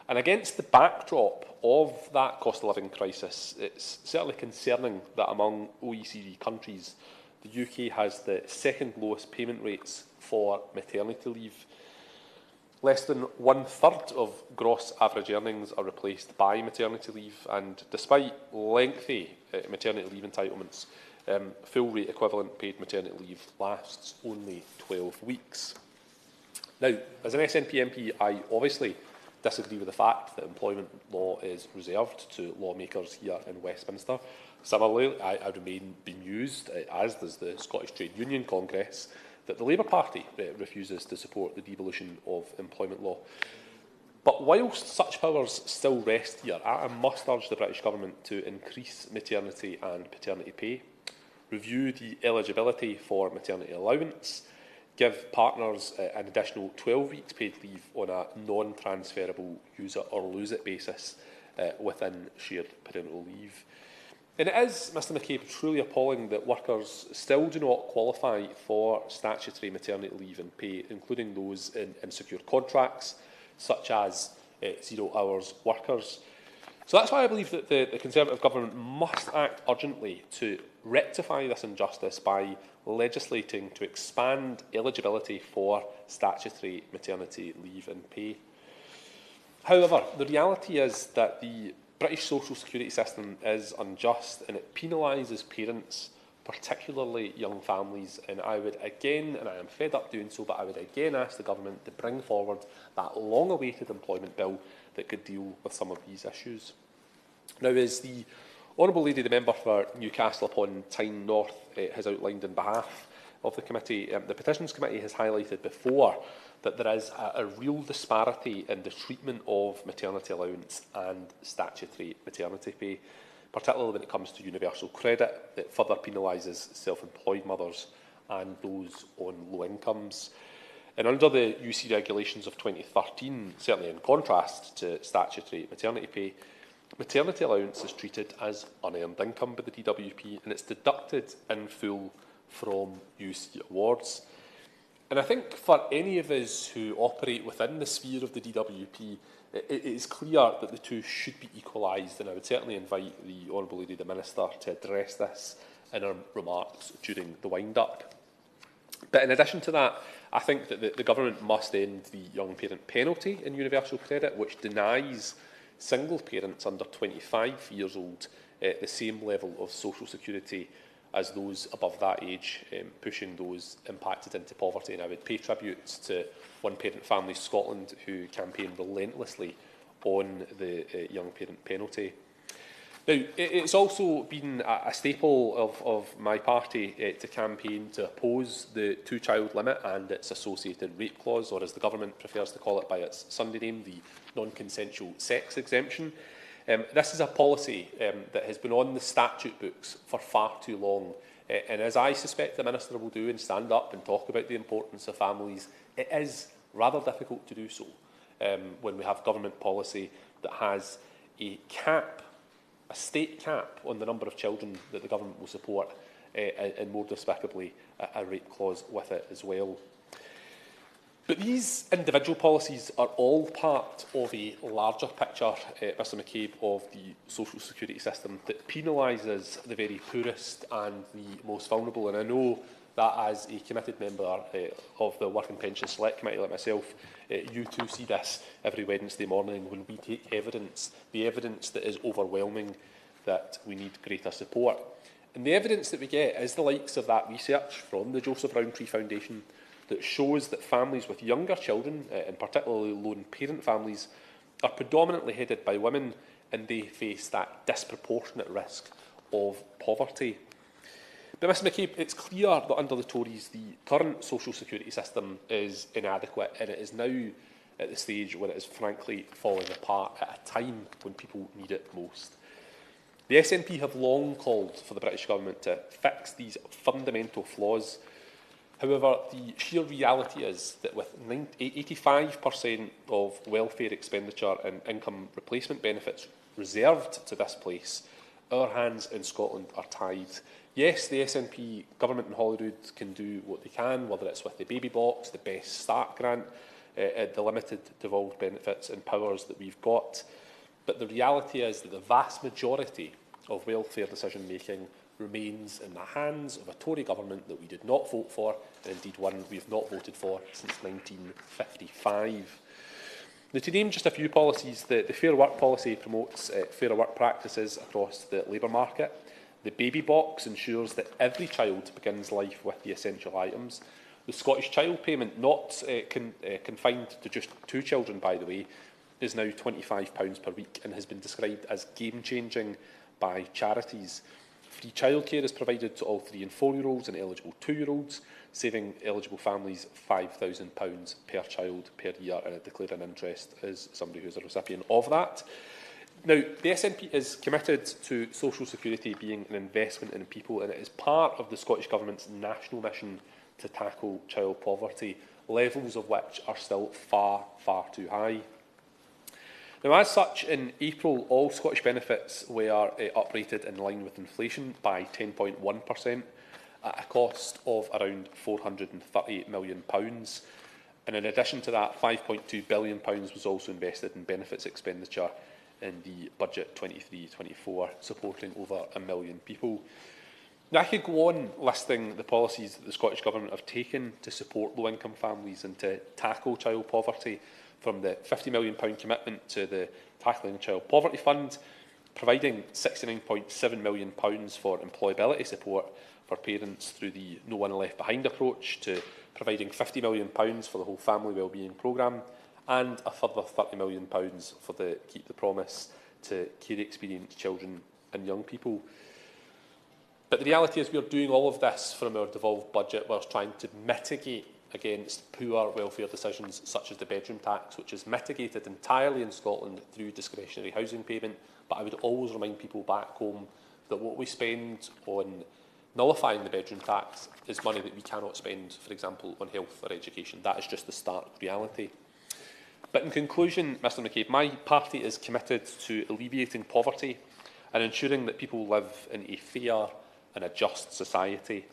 And against the backdrop of that cost of living crisis, it's certainly concerning that among OECD countries, the UK has the second lowest payment rates for maternity leave. Less than 1/3 of gross average earnings are replaced by maternity leave, and despite lengthy maternity leave entitlements, full rate equivalent paid maternity leave lasts only 12 weeks. Now, as an SNP MP, I obviously disagree with the fact that employment law is reserved to lawmakers here in Westminster. Similarly, I remain bemused, as does the Scottish Trade Union Congress, that the Labour Party refuses to support the devolution of employment law. But whilst such powers still rest here, I must urge the British Government to increase maternity and paternity pay, review the eligibility for maternity allowance, give partners an additional 12 weeks paid leave on a non-transferable use it or lose it basis within shared parental leave. And it is, Mr McCabe, truly appalling that workers still do not qualify for statutory maternity leave and pay, including those in insecure contracts, such as 0 hours workers. So that's why I believe that the Conservative Government must act urgently to rectify this injustice by legislating to expand eligibility for statutory maternity leave and pay. However, the reality is that the British social security system is unjust and it penalises parents, particularly young families, and I would again, and I am fed up doing so, but I would again ask the Government to bring forward that long-awaited employment bill that could deal with some of these issues. Now, as the Honourable Lady, the Member for Newcastle upon Tyne North has outlined on behalf of the committee, the Petitions Committee has highlighted before that there is a real disparity in the treatment of maternity allowance and statutory maternity pay, particularly when it comes to universal credit that further penalises self-employed mothers and those on low incomes. And under the UC regulations of 2013, certainly in contrast to statutory maternity pay, maternity allowance is treated as unearned income by the DWP and it's deducted in full from UC awards. And I think for any of us who operate within the sphere of the DWP, it is clear that the two should be equalised, and I would certainly invite the Honourable Lady the Minister to address this in her remarks during the wind-up. But in addition to that, I think that the Government must end the young parent penalty in universal credit, which denies single parents under 25 years old the same level of social security as those above that age, pushing those impacted into poverty. And I would pay tribute to One Parent Families Scotland, who campaign relentlessly on the young parent penalty. Now, it's also been a staple of my party to campaign to oppose the two-child limit and its associated rape clause, or as the Government prefers to call it by its Sunday name, the non-consensual sex exemption. This is a policy that has been on the statute books for far too long, and as I suspect the Minister will do and stand up and talk about the importance of families, it is rather difficult to do so when we have government policy that has a cap, a state cap on the number of children that the government will support, and more despicably, a rape clause with it as well. But these individual policies are all part of a larger picture, Mr McCabe, of the social security system that penalises the very poorest and the most vulnerable. And I know that as a committed member of the Work and Pension Select Committee like myself, you too see this every Wednesday morning when we take evidence, the evidence that is overwhelming that we need greater support. And the evidence that we get is the likes of that research from the Joseph Rowntree Foundation that shows that families with younger children, and particularly lone parent families, are predominantly headed by women, and they face that disproportionate risk of poverty. But Mr McCabe, it's clear that under the Tories the current social security system is inadequate, and it is now at the stage where it is frankly falling apart at a time when people need it most. The SNP have long called for the British Government to fix these fundamental flaws. However, the sheer reality is that with 85% of welfare expenditure and income replacement benefits reserved to this place, our hands in Scotland are tied. Yes, the SNP government in Holyrood can do what they can, whether it's with the baby box, the Best Start grant, the limited devolved benefits and powers that we've got. But the reality is that the vast majority of welfare decision-making remains in the hands of a Tory government that we did not vote for, and indeed one we have not voted for since 1955. Now, to name just a few policies, the Fair Work policy promotes fairer work practices across the labour market. The baby box ensures that every child begins life with the essential items. The Scottish child payment, not confined to just 2 children, by the way, is now £25 per week and has been described as game-changing by charities. Free childcare is provided to all 3- and 4-year-olds and eligible 2-year-olds, saving eligible families £5,000 per child per year, and I declare an interest as somebody who is a recipient of that. Now, the SNP is committed to social security being an investment in people, and it is part of the Scottish Government's national mission to tackle child poverty, levels of which are still far, far too high. Now, as such, in April, all Scottish benefits were uprated in line with inflation by 10.1% at a cost of around £438 million. And in addition to that, £5.2 billion was also invested in benefits expenditure in the budget 23-24, supporting over 1 million people. Now, I could go on listing the policies that the Scottish Government have taken to support low-income families and to tackle child poverty, from the £50 million commitment to the Tackling Child Poverty Fund, providing £69.7 million for employability support for parents through the No One Left Behind approach, to providing £50 million for the whole family wellbeing programme, and a further £30 million for the Keep the Promise to care experienced children and young people. But the reality is we are doing all of this from our devolved budget whilst trying to mitigate against poor welfare decisions such as the bedroom tax, which is mitigated entirely in Scotland through discretionary housing payment. But I would always remind people back home that what we spend on nullifying the bedroom tax is money that we cannot spend, for example, on health or education. That is just the stark reality. But in conclusion, Mr McCabe, my party is committed to alleviating poverty and ensuring that people live in a fair and a just society.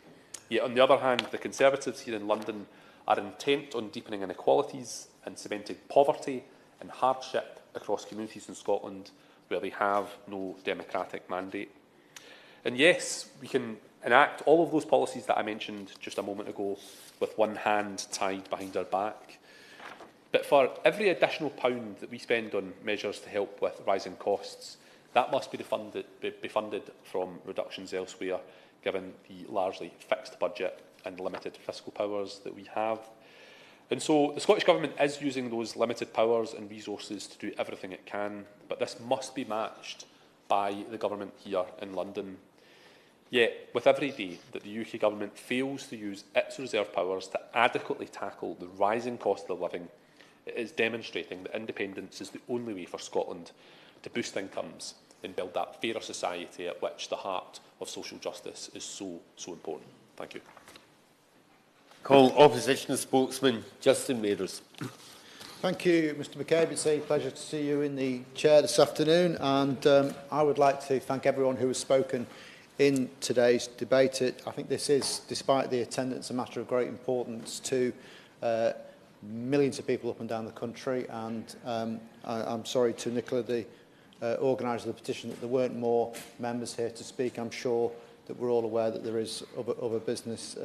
Yet, on the other hand, the Conservatives here in London are intent on deepening inequalities and cementing poverty and hardship across communities in Scotland where they have no democratic mandate. And yes, we can enact all of those policies that I mentioned just a moment ago with one hand tied behind our back. But for every additional pound that we spend on measures to help with rising costs, that must be funded from reductions elsewhere, given the largely fixed budget and limited fiscal powers that we have. And so the Scottish Government is using those limited powers and resources to do everything it can, but this must be matched by the Government here in London. Yet, with every day that the UK Government fails to use its reserve powers to adequately tackle the rising cost of living, it is demonstrating that independence is the only way for Scotland to boost incomes and build that fairer society at which the heart of social justice is so important. Thank you. Call Opposition Spokesman Justin Meadows. Thank you, Mr McCabe. It's a pleasure to see you in the chair this afternoon, and I would like to thank everyone who has spoken in today's debate. I think this is, despite the attendance, a matter of great importance to millions of people up and down the country, and I'm sorry to Nicola, the organiser of the petition, that there weren't more members here to speak. I'm sure that we're all aware that there is other business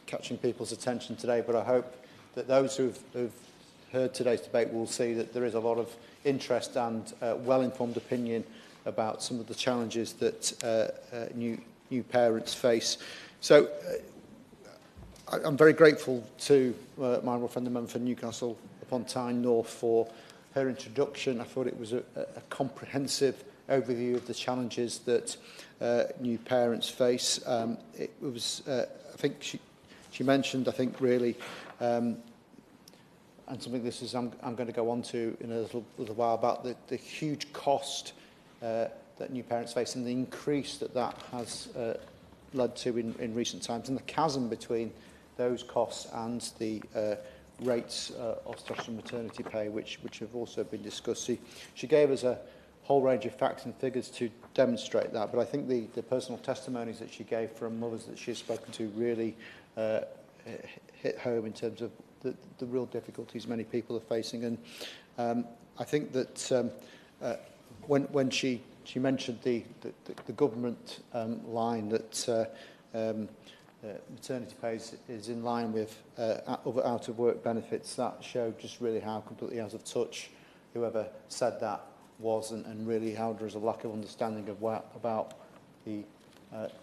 catching people's attention today, but I hope that those who've heard today's debate will see that there is a lot of interest and well-informed opinion about some of the challenges that new parents face. So I'm very grateful to my honourable friend, the member for Newcastle upon Tyne North, for her introduction. I thought it was a comprehensive overview of the challenges that new parents face. It was, I think she mentioned, I think really, and something this is I'm going to go on to in a little while, about the huge cost that new parents face and the increase that has led to in recent times, and the chasm between those costs and the rates of statutory maternity pay, which have also been discussed. She gave us a whole range of facts and figures to demonstrate that, but I think the personal testimonies that she gave from mothers that she's spoken to really hit home in terms of the real difficulties many people are facing. And I think that when she mentioned the government line that maternity pay is in line with other out-of-work benefits, that showed just really how completely out of touch whoever said that was, and really how there is a lack of understanding of about the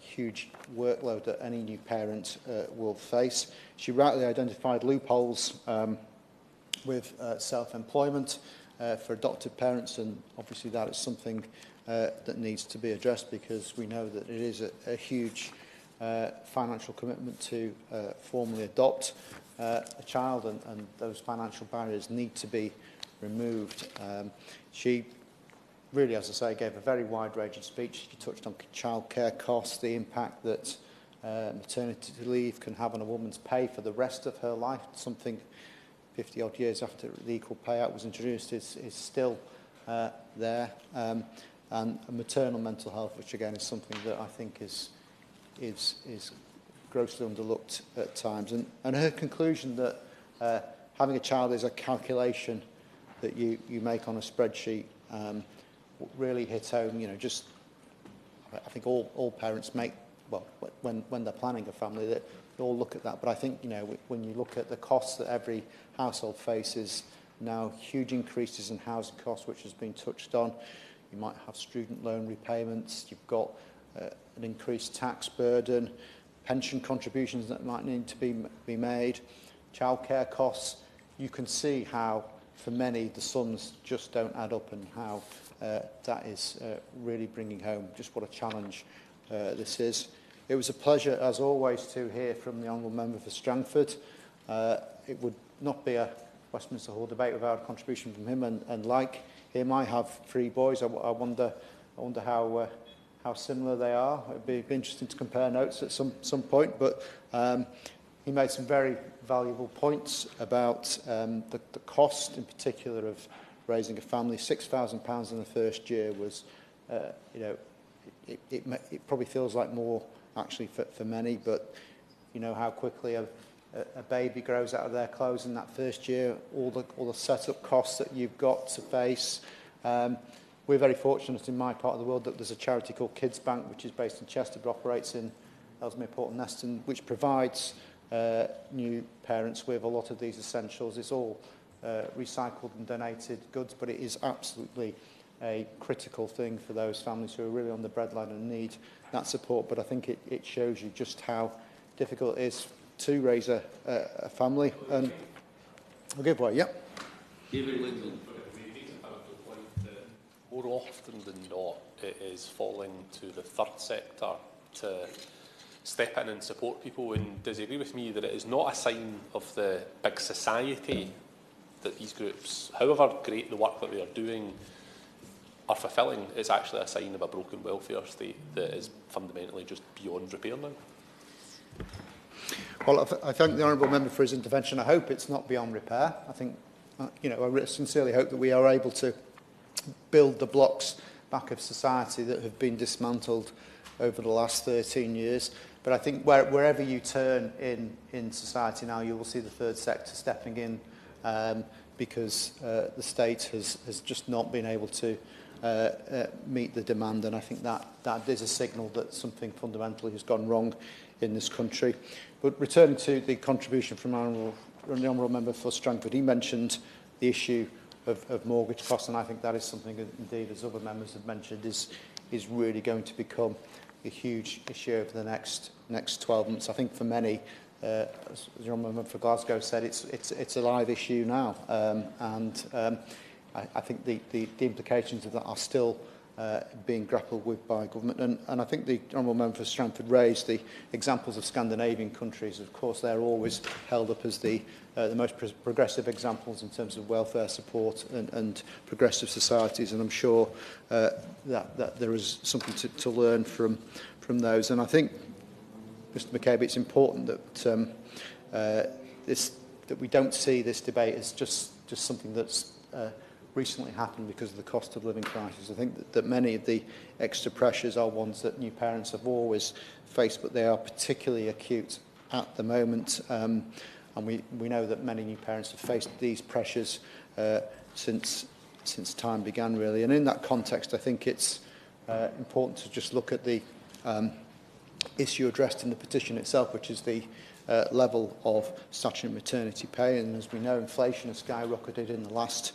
huge workload that any new parent will face. She rightly identified loopholes with self-employment for adoptive parents, and obviously that is something that needs to be addressed, because we know that it is a huge financial commitment to formally adopt a child, and those financial barriers need to be removed. She really, as I say, gave a very wide-ranging speech. She touched on childcare costs, the impact that maternity leave can have on a woman's pay for the rest of her life. Something 50-odd years after the Equal Pay Act was introduced is still there. And maternal mental health, which again is something that I think is grossly underlooked at times. And her conclusion that having a child is a calculation that you make on a spreadsheet really hit home. You know, just I think all parents make, well, when they're planning a family, they all look at that. But I think, you know, when you look at the costs that every household faces now, huge increases in housing costs, which has been touched on. You might have student loan repayments. You've got an increased tax burden, pension contributions that might need to be made, childcare costs. You can see how, for many, the sums just don't add up, and how that is really bringing home just what a challenge this is. It was a pleasure, as always, to hear from the Honourable Member for Strangford. It would not be a Westminster Hall debate without a contribution from him, and like him, I have 3 boys. I wonder how similar they are. It'd be interesting to compare notes at some point, but he made some very valuable points about the cost, in particular, of raising a family. £6,000 in the first year was, you know, it probably feels like more actually for many, but you know how quickly a baby grows out of their clothes in that first year, all the setup costs that you've got to face. We're very fortunate in my part of the world that there's a charity called Kids Bank, which is based in Chester, but operates in Ellesmere Port and Neston, which provides new parents with a lot of these essentials. It's all recycled and donated goods, but it is absolutely a critical thing for those families who are really on the breadline and need that support. But I think it shows you just how difficult it is to raise a family. And I'll give way, yep. David Linden. More often than not, it is falling to the third sector to step in and support people. And does he agree with me that it is not a sign of the big society that these groups, however great the work that they are doing, are fulfilling? It's actually a sign of a broken welfare state that is fundamentally just beyond repair now. Well, I thank the Honourable Member for his intervention. I hope it's not beyond repair. I think, you know, I sincerely hope that we are able to build the blocks back of society that have been dismantled over the last 13 years. But I think wherever you turn in society now, you will see the third sector stepping in because the state has just not been able to meet the demand. And I think that is a signal that something fundamentally has gone wrong in this country. But returning to the contribution from the Honourable Member for Strangford, he mentioned the issue of mortgage costs, and I think that is something that, indeed, as other members have mentioned, is really going to become a huge issue over the next 12 months. I think for many, as the Honourable Member for Glasgow said, it's a live issue now, I think the implications of that are still being grappled with by government. And I think the Honourable Member for Strangford raised the examples of Scandinavian countries. Of course, they're always held up as the most progressive examples in terms of welfare support and progressive societies. And I'm sure that there is something to learn from those. And I think, Mr McCabe, it's important that that we don't see this debate as just something that's recently happened because of the cost of living crisis. I think that many of the extra pressures are ones that new parents have always faced, but they are particularly acute at the moment. And we know that many new parents have faced these pressures since time began, really. And in that context, I think it's important to just look at the issue addressed in the petition itself, which is the level of statutory maternity pay. And as we know, inflation has skyrocketed in the last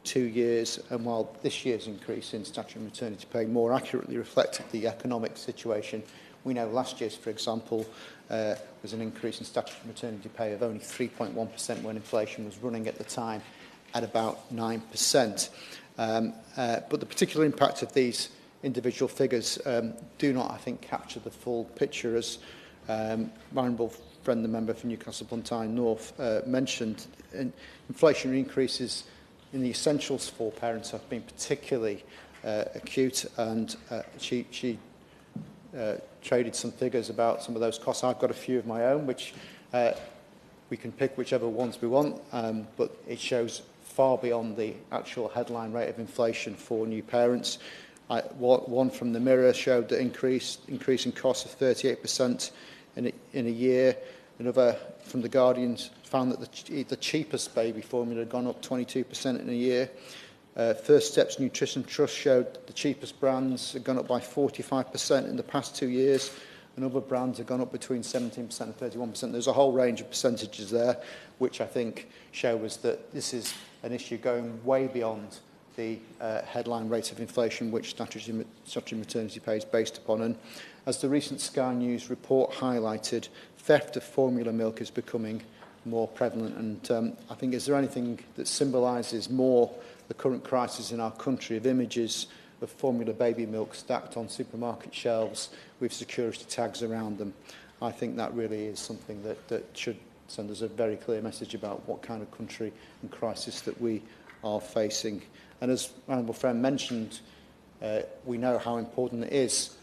2 years, and while this year's increase in statutory maternity pay more accurately reflected the economic situation, we know last year's, for example, was an increase in statutory maternity pay of only 3.1% when inflation was running at the time at about 9%. But the particular impact of these individual figures do not, I think, capture the full picture, as my honourable friend, the member for Newcastle-upon-Tyne North, mentioned. Inflationary increases in the essentials for parents have been particularly acute, and she traded some figures about some of those costs. I've got a few of my own, which we can pick whichever ones we want, but it shows far beyond the actual headline rate of inflation for new parents. One from the Mirror showed the increase in costs of 38% in a year. Another from The Guardian found that the cheapest baby formula had gone up 22% in a year. First Steps Nutrition Trust showed the cheapest brands had gone up by 45% in the past 2 years, and other brands have gone up between 17% and 31%. There's a whole range of percentages there, which I think show us that this is an issue going way beyond the headline rate of inflation which statutory maternity pay is based upon. And as the recent Sky News report highlighted, theft of formula milk is becoming more prevalent. And I think, is there anything that symbolises more the current crisis in our country of images of formula baby milk stacked on supermarket shelves with security tags around them? I think that really is something that should send us a very clear message about what kind of country and crisis that we are facing. And as my honourable friend mentioned, we know how important it is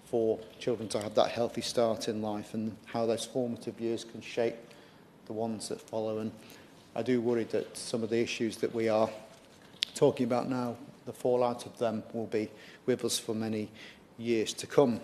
for children to have that healthy start in life, and how those formative years can shape the ones that follow. And I do worry that some of the issues that we are talking about now, the fallout of them will be with us for many years to come.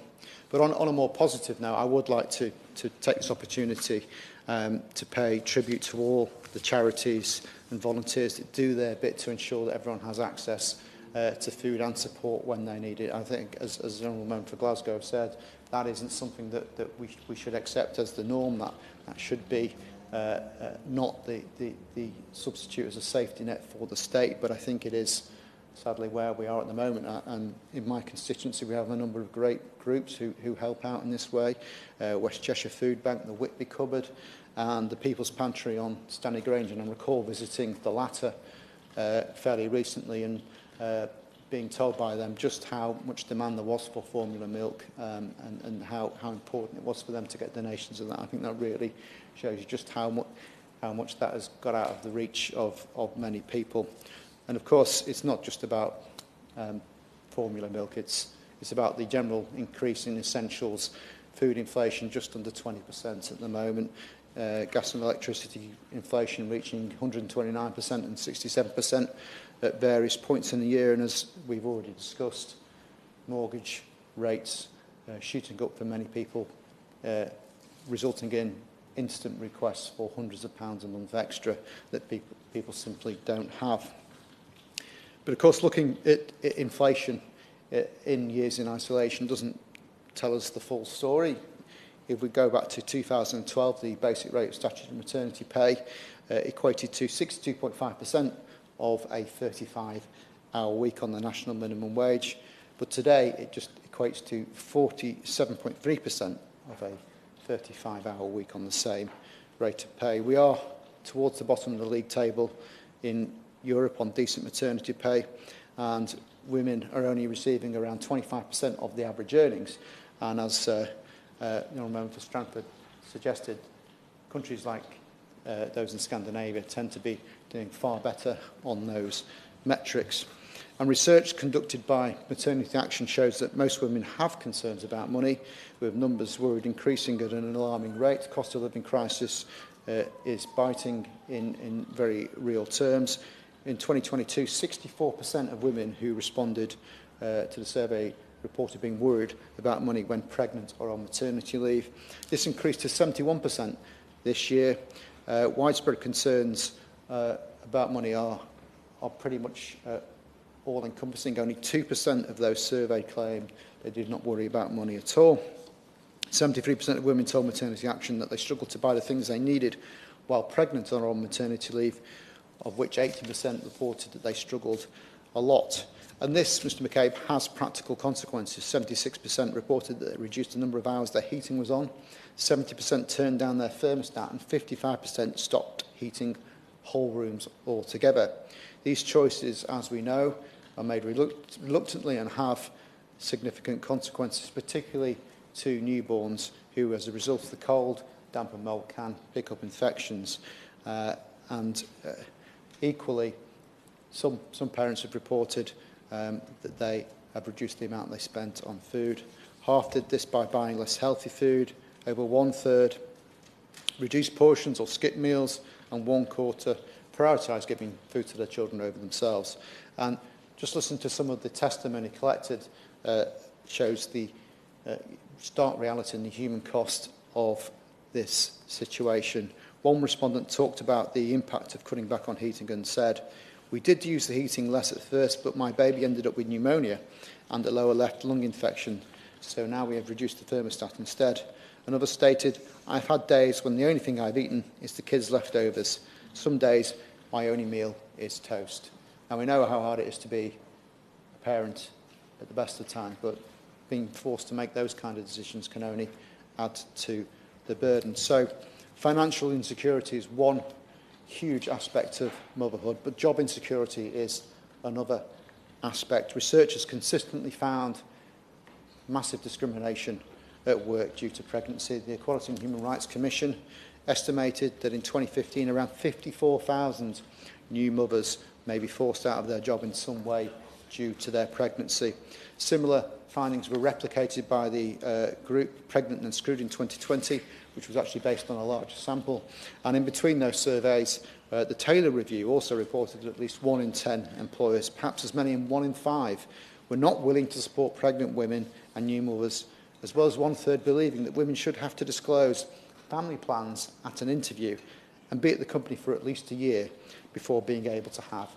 But on a more positive note, I would like to take this opportunity to pay tribute to all the charities and volunteers that do their bit to ensure that everyone has access to food and support when they need it. I think, as the Honourable Member for Glasgow said, that isn't something that we should accept as the norm. That should be not the substitute as a safety net for the state, but I think it is sadly where we are at the moment. And in my constituency, we have a number of great groups who help out in this way. West Cheshire Food Bank, the Whitby Cupboard, and the People's Pantry on Stanley Grange. And I recall visiting the latter fairly recently and being told by them just how much demand there was for formula milk, and how important it was for them to get donations of that. I think that really shows you just how much that has got out of the reach of many people. And of course, it's not just about formula milk, it's about the general increase in essentials. Food inflation just under 20% at the moment. Gas and electricity inflation reaching 129% and 67% at various points in the year. And as we've already discussed, mortgage rates shooting up for many people, resulting in instant requests for hundreds of pounds a month extra that people simply don't have. But of course, looking at inflation in years in isolation doesn't tell us the full story. If we go back to 2012, the basic rate of statutory maternity pay equated to 62.5% of a 35-hour week on the national minimum wage. But today, it just equates to 47.3% of a 35-hour week on the same rate of pay. We are towards the bottom of the league table in Europe on decent maternity pay, and women are only receiving around 25% of the average earnings. And as the Honourable Member for Stratford suggested, countries like those in Scandinavia tend to be doing far better on those metrics. And research conducted by Maternity Action shows that most women have concerns about money, with numbers worried increasing at an alarming rate. The cost of living crisis is biting in very real terms. In 2022, 64% of women who responded to the survey reported being worried about money when pregnant or on maternity leave. This increased to 71% this year. Widespread concerns about money are pretty much all-encompassing. Only 2% of those surveyed claimed they did not worry about money at all. 73% of women told Maternity Action that they struggled to buy the things they needed while pregnant or on maternity leave, of which 80% reported that they struggled a lot. And this, Mr McCabe, has practical consequences. 76% reported that it reduced the number of hours their heating was on, 70% turned down their thermostat, and 55% stopped heating whole rooms altogether. These choices, as we know, are made reluctantly and have significant consequences, particularly to newborns who, as a result of the cold, damp and mould, can pick up infections. Equally, some parents have reported that they have reduced the amount they spent on food. Half did this by buying less healthy food, over 1/3 reduced portions or skipped meals, and 1/4 prioritised giving food to their children over themselves. And just listen to some of the testimony collected shows the stark reality and the human cost of this situation. One respondent talked about the impact of cutting back on heating and said, "We did use the heating less at first, but my baby ended up with pneumonia and a lower left lung infection, so now we have reduced the thermostat instead." Another stated, "I've had days when the only thing I've eaten is the kids' leftovers. Some days my only meal is toast." Now, we know how hard it is to be a parent at the best of times, but being forced to make those kind of decisions can only add to the burden. So financial insecurity is one huge aspect of motherhood, but job insecurity is another aspect. Research has consistently found massive discrimination at work due to pregnancy. The Equality and Human Rights Commission estimated that in 2015 around 54,000 new mothers may be forced out of their job in some way due to their pregnancy. Similar findings were replicated by the group Pregnant and Screwed in 2020, which was actually based on a larger sample. And in between those surveys, the Taylor Review also reported that at least 1 in 10 employers, perhaps as many as 1 in 5, were not willing to support pregnant women and new mothers, as well as 1/3 believing that women should have to disclose family plans at an interview and be at the company for at least a year before being able to have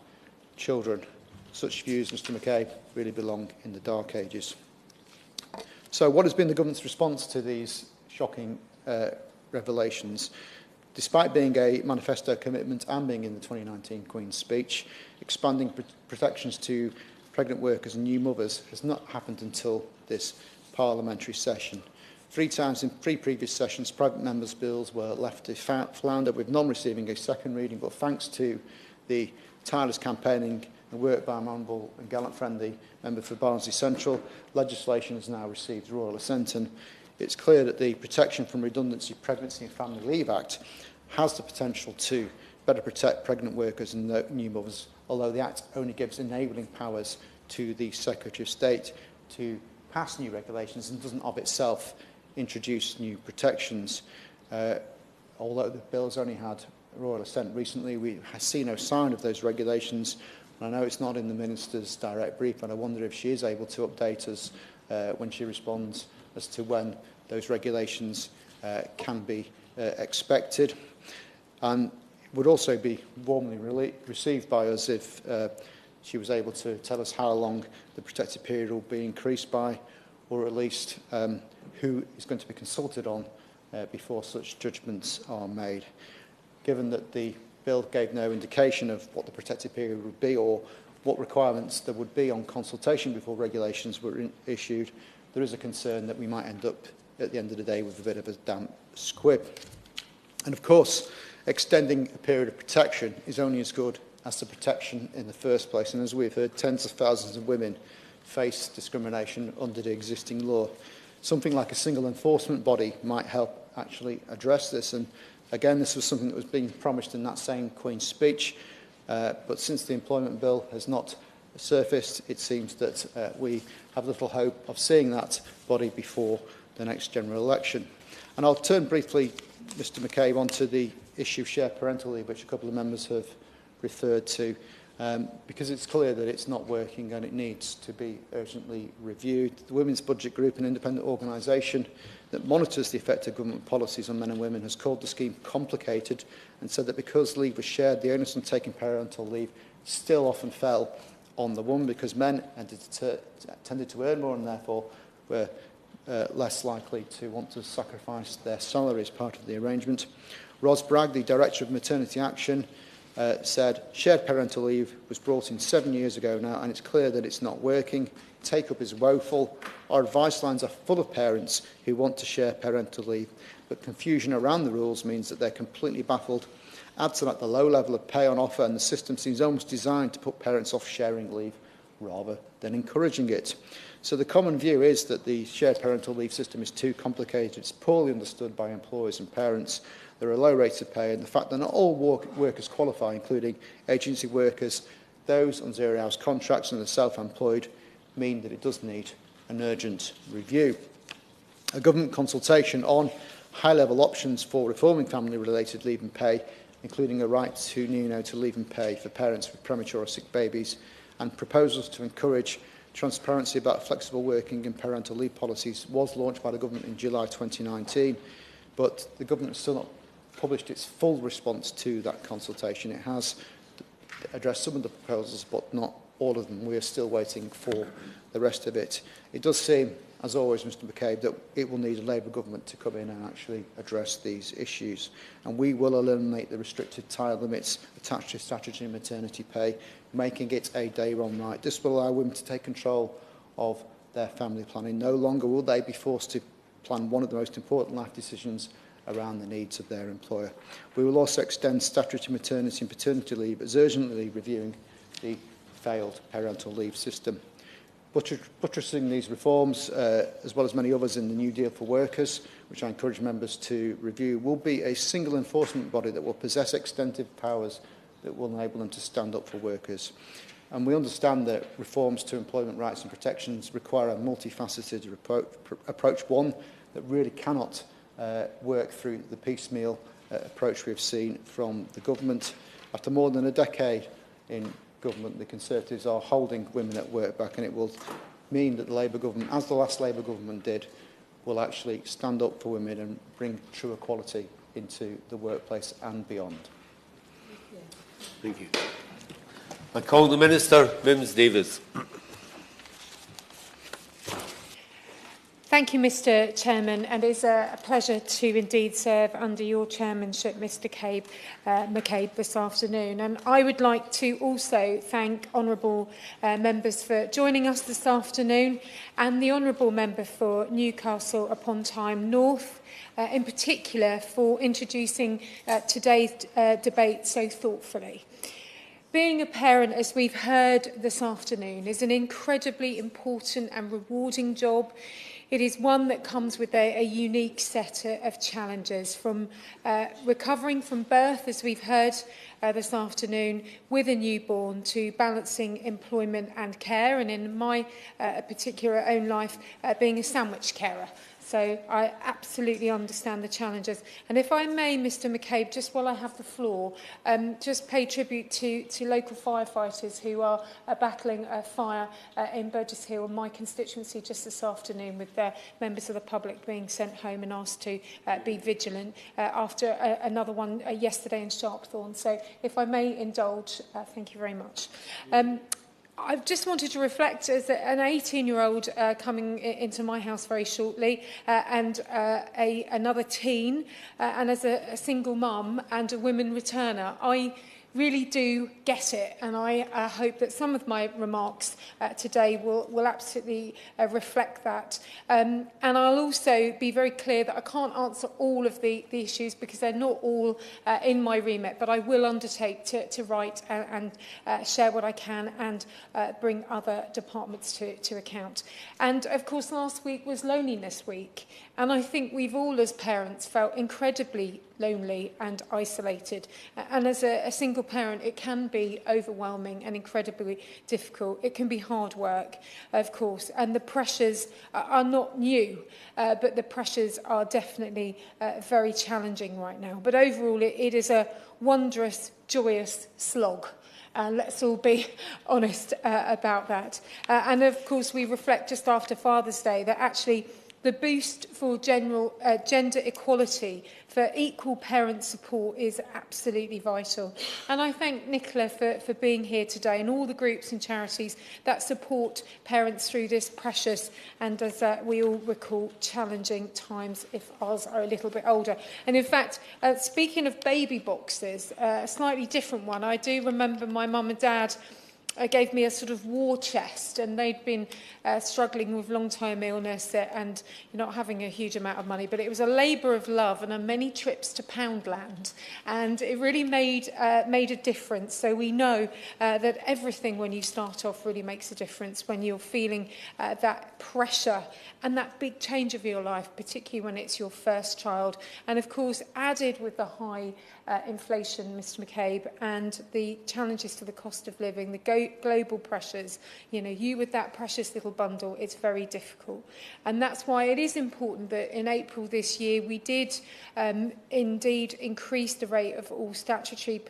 children. Such views, Mr McCabe, really belong in the dark ages. So what has been the government's response to these shocking revelations? Despite being a manifesto commitment and being in the 2019 Queen's speech, expanding protections to pregnant workers and new mothers has not happened until this parliamentary session. 3 times in 3 previous sessions, private members' bills were left to flounder with none receiving a second reading, but thanks to the tireless campaigning and work by my honourable and gallant friend, the member for Barnsley Central, legislation has now received royal assent, and it's clear that the Protection from Redundancy, Pregnancy and Family Leave Act has the potential to better protect pregnant workers and new mothers, although the Act only gives enabling powers to the Secretary of State to pass new regulations and doesn't of itself introduce new protections. Although the bill's only had royal assent recently, we see no sign of those regulations. I know it's not in the Minister's direct brief, and I wonder if she is able to update us when she responds as to when those regulations can be expected. And it would also be warmly received by us if she was able to tell us how long the protected period will be increased by, or at least who is going to be consulted on before such judgments are made. Given that the bill gave no indication of what the protected period would be or what requirements there would be on consultation before regulations were issued, there is a concern that we might end up at the end of the day with a bit of a damp squib. And of course, extending a period of protection is only as good as the protection in the first place. And as we've heard, tens of thousands of women face discrimination under the existing law. Something like a single enforcement body might help actually address this. And again, this was something that was being promised in that same Queen's speech. But since the employment bill has not surfaced, it seems that we have little hope of seeing that body before the next general election. And I'll turn briefly, Mr McCabe, onto the issue of shared parental leave, which a couple of members have referred to, because it's clear that it's not working and it needs to be urgently reviewed. The Women's Budget Group, an independent organisation that monitors the effect of government policies on men and women, has called the scheme complicated and said that because leave was shared, the onus on taking parental leave still often fell on the woman because men tended to earn more and therefore were less likely to want to sacrifice their salary as part of the arrangement. Ros Bragg, the Director of Maternity Action, said shared parental leave was brought in 7 years ago now and it's clear that it's not working. Take-up is woeful. Our advice lines are full of parents who want to share parental leave, but confusion around the rules means that they're completely baffled. Add to that the low level of pay on offer and the system seems almost designed to put parents off sharing leave rather than encouraging it. So the common view is that the shared parental leave system is too complicated. It's poorly understood by employers and parents. There are low rates of pay and the fact that not all workers qualify, including agency workers, those on zero-hours contracts and the self-employed, mean that it does need an urgent review. A government consultation on high-level options for reforming family-related leave and pay, including a right to neonatal leave and pay for parents with premature or sick babies, and proposals to encourage transparency about flexible working and parental leave policies, was launched by the government in July 2019, but the government has still not published its full response to that consultation. It has addressed some of the proposals, but not all of them. We are still waiting for the rest of it. It does seem, as always, Mr McCabe, that it will need a Labour government to come in and actually address these issues. And we will eliminate the restricted time limits attached to statutory maternity pay, making it a day-one right. This will allow women to take control of their family planning. No longer will they be forced to plan one of the most important life decisions around the needs of their employer. We will also extend statutory maternity and paternity leave as urgently reviewing the failed parental leave system. Buttressing these reforms, as well as many others in the New Deal for Workers, which I encourage members to review, will be a single enforcement body that will possess extensive powers that will enable them to stand up for workers. And we understand that reforms to employment rights and protections require a multifaceted approach, one that really cannot work through the piecemeal approach we have seen from the government. After more than a decade in government, the Conservatives are holding women at work back, and it will mean that the Labour government, as the last Labour government did, will actually stand up for women and bring true equality into the workplace and beyond. Thank you. I call the Minister, Mims Davies. Thank you, Mr Chairman, and it's a pleasure to indeed serve under your chairmanship, Mr McCabe, this afternoon. And I would like to also thank honourable members for joining us this afternoon, and the honourable member for Newcastle upon Tyne North, in particular for introducing today's debate so thoughtfully. Being a parent, as we've heard this afternoon, is an incredibly important and rewarding job. It is one that comes with a unique set of challenges, from recovering from birth, as we've heard this afternoon, with a newborn, to balancing employment and care, and in my particular own life, being a sandwich carer. So I absolutely understand the challenges. And if I may, Mr McCabe, just while I have the floor, just pay tribute to local firefighters who are battling a fire in Burgess Hill, my constituency, just this afternoon, with members of the public being sent home and asked to be vigilant after another one yesterday in Sharpthorne. So if I may indulge, thank you very much. I just wanted to reflect as an 18-year-old coming into my house very shortly, and another teen, and as a single mum and a women returner. I really do get it, and I hope that some of my remarks today will absolutely reflect that. And I'll also be very clear that I can't answer all of the issues because they're not all in my remit, but I will undertake to write and share what I can and bring other departments to account. And of course, last week was Loneliness Week, and I think we've all as parents felt incredibly lonely and isolated. And as a single parent, it can be overwhelming and incredibly difficult. It can be hard work, of course, and the pressures are not new, but the pressures are definitely very challenging right now. But overall, it is a wondrous, joyous slog. Let's all be honest about that. And of course, we reflect just after Father's Day that actually the boost for general gender equality, for equal parent support is absolutely vital. And I thank Nicola for being here today and all the groups and charities that support parents through this precious and, as we all recall, challenging times if ours are a little bit older. And in fact, speaking of baby boxes, a slightly different one, I do remember my mum and dad gave me a sort of war chest, and they'd been struggling with long-term illness and not having a huge amount of money, but it was a labour of love and a many trips to Poundland, and it really made a difference. So we know that everything when you start off really makes a difference when you're feeling that pressure and that big change of your life, particularly when it's your first child, and of course added with the high inflation, Mr McCabe, and the challenges to the cost of living, the global pressures, you with that precious little bundle, it's very difficult. And that's why it is important that in April this year we did indeed increase the rate of all statutory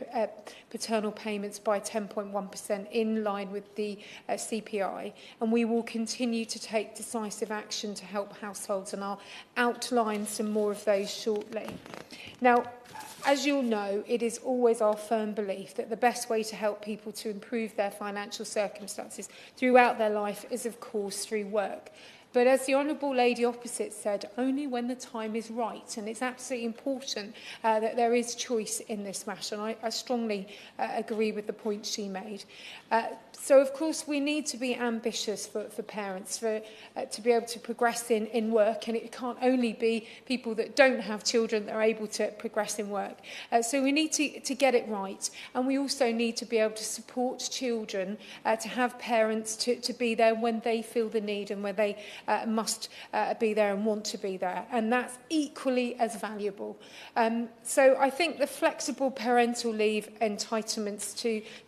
paternal payments by 10.1% in line with the CPI, and we will continue to take decisive action to help households, and I'll outline some more of those shortly. Now, as you'll know, it is always our firm belief that the best way to help people to improve their financial circumstances throughout their life is, of course, through work. But as the Honourable Lady opposite said, only when the time is right. And it's absolutely important that there is choice in this matter. And I strongly agree with the point she made. So, of course, we need to be ambitious for parents to be able to progress in work. And it can't only be people that don't have children that are able to progress in work. So we need to get it right. And we also need to be able to support children to have parents to be there when they feel the need and where they must be there and want to be there. And that's equally as valuable. So I think the flexible parental leave entitlements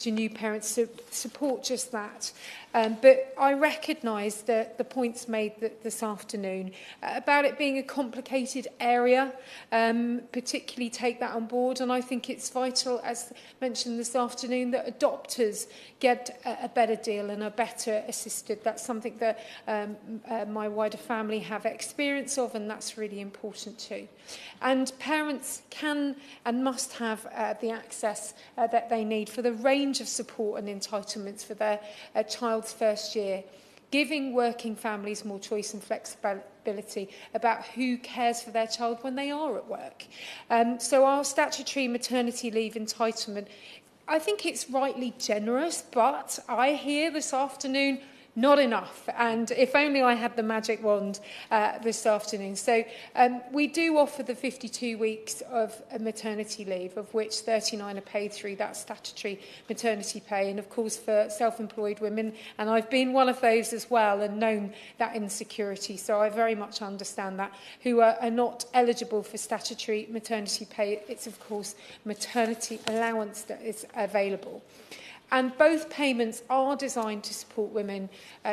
to new parents support just that. But I recognise the points made this afternoon about it being a complicated area, particularly take that on board. And I think it's vital, as mentioned this afternoon, that adopters get a better deal and are better assisted. That's something that my wider family have experience of, and that's really important too. And parents can and must have the access that they need for the range of support and entitlements for their child's first year, giving working families more choice and flexibility about who cares for their child when they are at work. So our statutory maternity leave entitlement, I think it's rightly generous, but I hear this afternoon not enough, and if only I had the magic wand this afternoon. So we do offer the 52 weeks of maternity leave, of which 39 are paid through that statutory maternity pay, and of course for self-employed women, and I've been one of those as well and known that insecurity, so I very much understand that, who are not eligible for statutory maternity pay. It's of course maternity allowance that is available. And both payments are designed to support women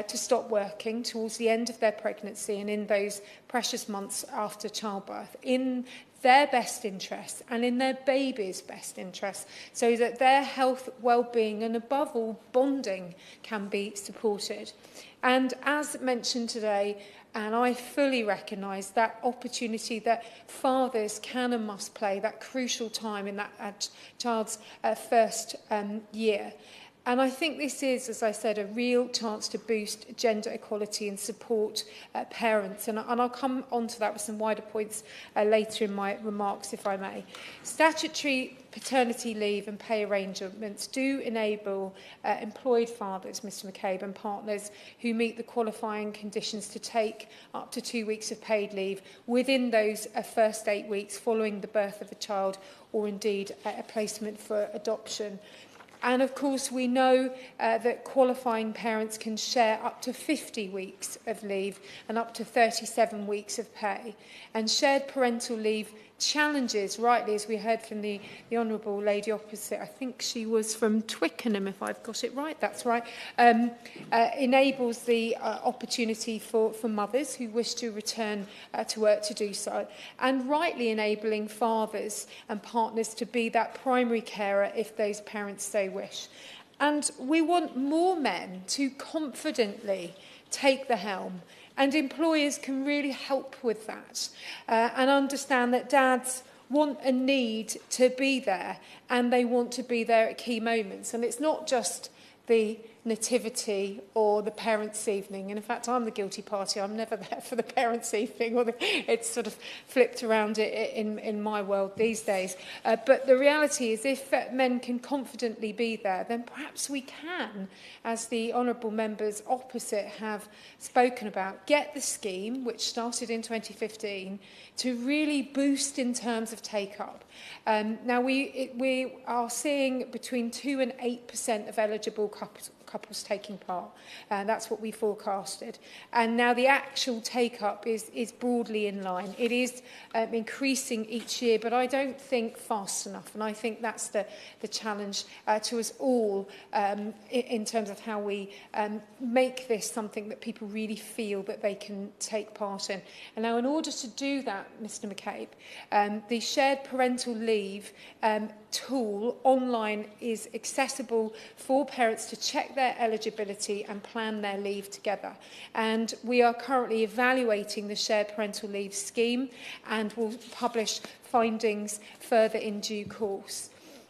to stop working towards the end of their pregnancy and in those precious months after childbirth, in their best interests and in their baby's best interests, so that their health, well-being and above all bonding can be supported. And as mentioned today, and I fully recognise that opportunity that fathers can and must play, that crucial time in that child's first year. And I think this is, as I said, a real chance to boost gender equality and support parents. And I'll come on to that with some wider points later in my remarks, if I may. Statutory paternity leave and pay arrangements do enable employed fathers, Mr McCabe, and partners who meet the qualifying conditions to take up to 2 weeks of paid leave within those first 8 weeks following the birth of a child, or indeed a placement for adoption. And of course, we know that qualifying parents can share up to 50 weeks of leave and up to 37 weeks of pay. And shared parental leave challenges, rightly, as we heard from the Honourable Lady opposite, I think she was from Twickenham, if I've got it right, that's right, enables the opportunity for mothers who wish to return to work to do so, and rightly enabling fathers and partners to be that primary carer if those parents so wish. And we want more men to confidently take the helm, and employers can really help with that and understand that dads want and need to be there, and they want to be there at key moments. And it's not just the nativity or the parents' evening. And in fact, I'm the guilty party. I'm never there for the parents' evening. Or it's sort of flipped around in my world these days. But the reality is, if men can confidently be there, then perhaps we can, as the honourable members opposite have spoken about, get the scheme, which started in 2015, to really boost in terms of take-up. Now, we are seeing between 2 and 8% of eligible couples taking part. That's what we forecasted. And now the actual take-up is broadly in line. It is increasing each year, but I don't think fast enough. And I think that's the challenge to us all in terms of how we make this something that people really feel that they can take part in. And now, in order to do that, Mr McCabe, the shared parental leave tool online is accessible for parents to check their eligibility and plan their leave together. And we are currently evaluating the shared parental leave scheme and will publish findings further in due course.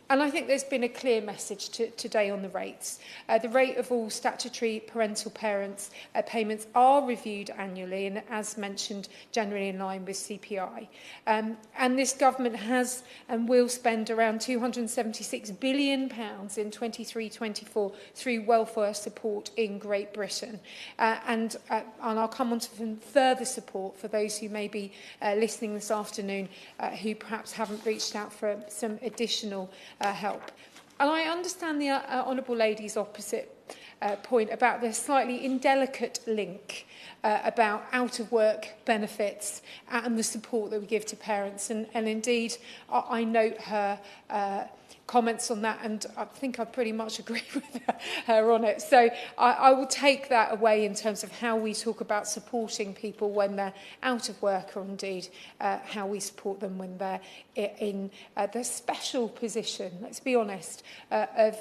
And I think there's been a clear message today on the rates. The rate of all statutory parental parents' payments are reviewed annually, and as mentioned, generally in line with CPI. And this government has and will spend around £276 billion in 23-24 through welfare support in Great Britain. And I'll come on to some further support for those who may be listening this afternoon who perhaps haven't reached out for some additional help. And I understand the Honourable Lady's opposite point about the slightly indelicate link about out-of-work benefits and the support that we give to parents. And indeed, I note her comments on that, and I think I pretty much agree with her on it. So I will take that away in terms of how we talk about supporting people when they're out of work, or indeed how we support them when they're in the special position, let's be honest, of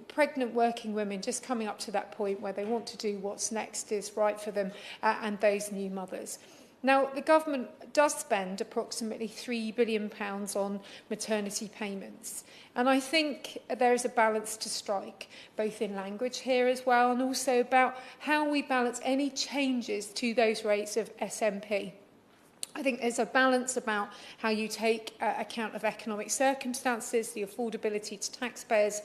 pregnant working women just coming up to that point where they want to do what's next is right for them, and those new mothers. Now, the government does spend approximately £3 billion on maternity payments. And I think there is a balance to strike, both in language here as well, and also about how we balance any changes to those rates of SMP. I think there's a balance about how you take account of economic circumstances, the affordability to taxpayers,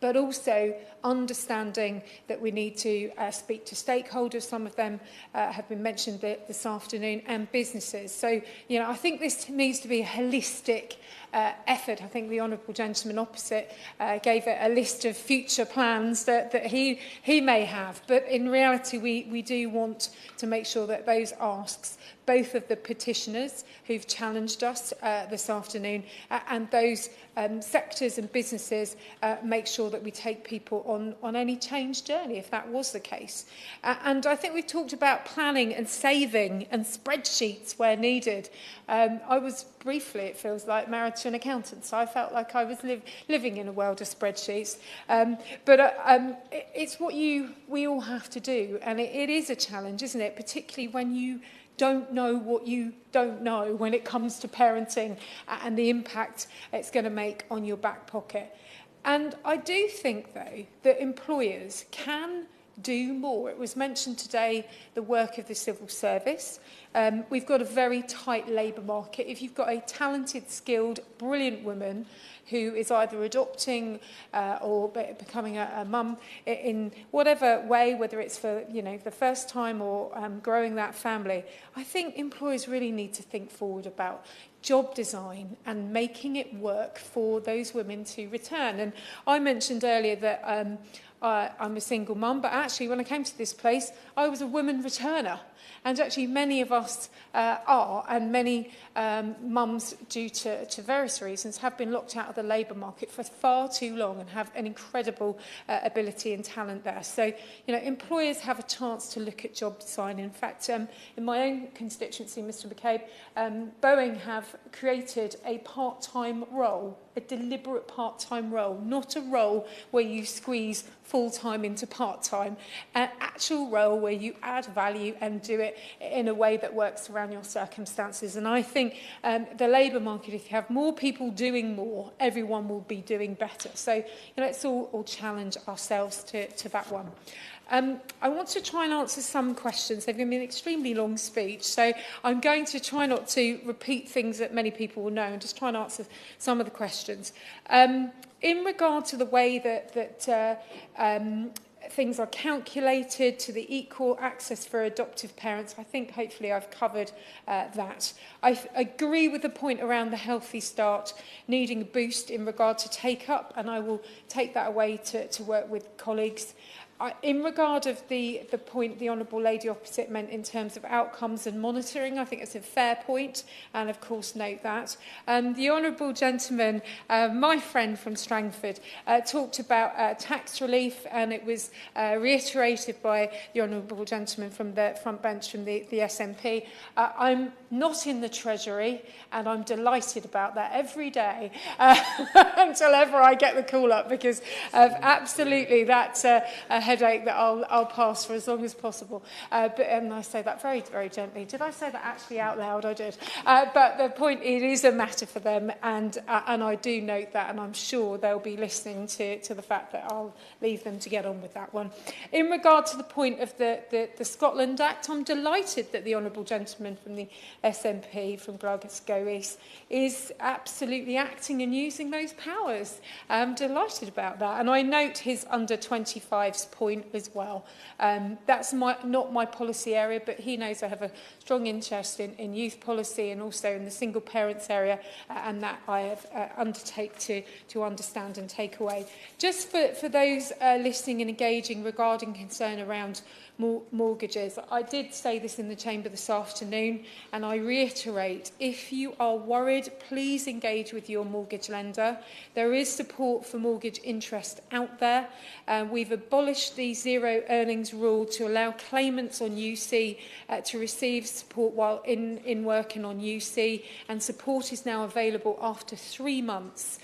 but also understanding that we need to speak to stakeholders. Some of them have been mentioned this afternoon, and businesses. So, I think this needs to be a holistic effort. I think the honourable gentleman opposite gave a list of future plans that he may have. But in reality, we do want to make sure that those asks, both of the petitioners who've challenged us this afternoon and those sectors and businesses, make sure that we take people on any change journey, if that was the case. And I think we've talked about planning and saving and spreadsheets where needed. I was briefly, it feels like, married to an accountant, so I felt like I was living in a world of spreadsheets. But it's what we all have to do, and it is a challenge, isn't it? Particularly when you don't know what you don't know when it comes to parenting and the impact it's going to make on your back pocket. And I do think, though, that employers can do more. It was mentioned today, the work of the civil service. We've got a very tight labour market. If you've got a talented, skilled, brilliant woman who is either adopting or becoming a mum in whatever way, whether it's for the first time or growing that family, I think employers really need to think forward about job design and making it work for those women to return. And I mentioned earlier that I'm a single mum, but actually when I came to this place, I was a woman returner. And actually many of us are, and many mums, due to various reasons, have been locked out of the labour market for far too long and have an incredible ability and talent there. So, employers have a chance to look at job design. In fact, in my own constituency, Mr McCabe, Boeing have created a part-time role, a deliberate part-time role, not a role where you squeeze full-time into part-time, an actual role where you add value and do it in a way that works around your circumstances. And I think the labour market, if you have more people doing more, everyone will be doing better. So let's all challenge ourselves to that one. I want to try and answer some questions. They've given me an extremely long speech, so I'm going to try not to repeat things that many people will know and just try and answer some of the questions. In regard to the way that things are calculated, to the equal access for adoptive parents, I think hopefully I've covered that. I agree with the point around the Healthy Start needing a boost in regard to take-up, and I will take that away to work with colleagues. In regard of the point the Honourable Lady opposite meant in terms of outcomes and monitoring, I think it's a fair point, and of course note that. The Honourable Gentleman, my friend from Strangford, talked about tax relief, and it was reiterated by the Honourable Gentleman from the front bench from the SNP. I'm not in the Treasury, and I'm delighted about that every day until ever I get the call up, because absolutely that's a headache that I'll pass for as long as possible. And I say that very, very gently. Did I say that actually out loud? I did. But the point, it is a matter for them, and I do note that, and I'm sure they'll be listening to the fact that I'll leave them to get on with that one. In regard to the point of the Scotland Act, I'm delighted that the Honourable Gentleman from the SNP from Glasgow East is absolutely acting and using those powers. I'm delighted about that. And I note his under 25s point as well. That's not my policy area, but he knows I have a strong interest in youth policy and also in the single parents area, and that I have undertake to understand and take away. Just for those listening and engaging regarding concern around mortgages, I did say this in the Chamber this afternoon, and I reiterate, if you are worried, please engage with your mortgage lender. There is support for mortgage interest out there. We've abolished the zero earnings rule to allow claimants on UC to receive support while in working on UC, and support is now available after 3 months.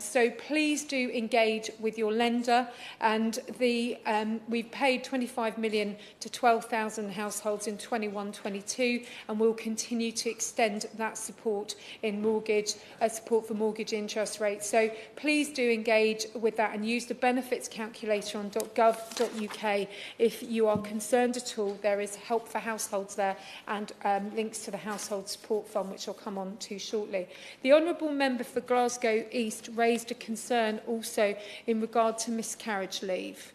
So please do engage with your lender, and we've paid 25 million to 12,000 households in 21-22, and we'll continue to extend that support in mortgage support for mortgage interest rates. So please do engage with that and use the benefits calculator on .gov.uk if you are concerned at all. There is help for households there, and links to the Household Support Fund, which I'll come on to shortly. The Honourable Member for Glasgow East raised a concern also in regard to miscarriage leave.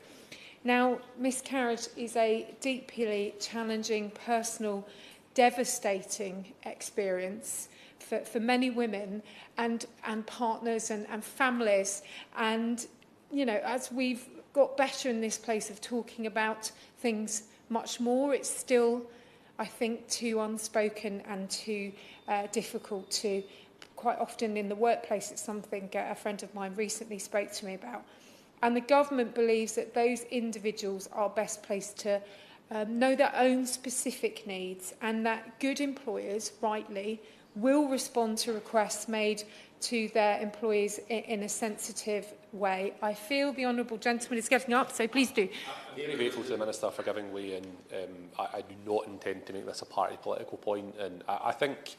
Now, miscarriage is a deeply challenging, personal, devastating experience for many women and partners and families. And, as we've got better in this place of talking about things much more, it's still, I think, too unspoken and too difficult to, quite often in the workplace, it's something a friend of mine recently spoke to me about. And the government believes that those individuals are best placed to know their own specific needs, and that good employers, rightly, will respond to requests made to their employees in a sensitive way. I feel the Honourable Gentleman is getting up, so please do. I'm very grateful to the Minister for giving way, and I do not intend to make this a party political point. And I think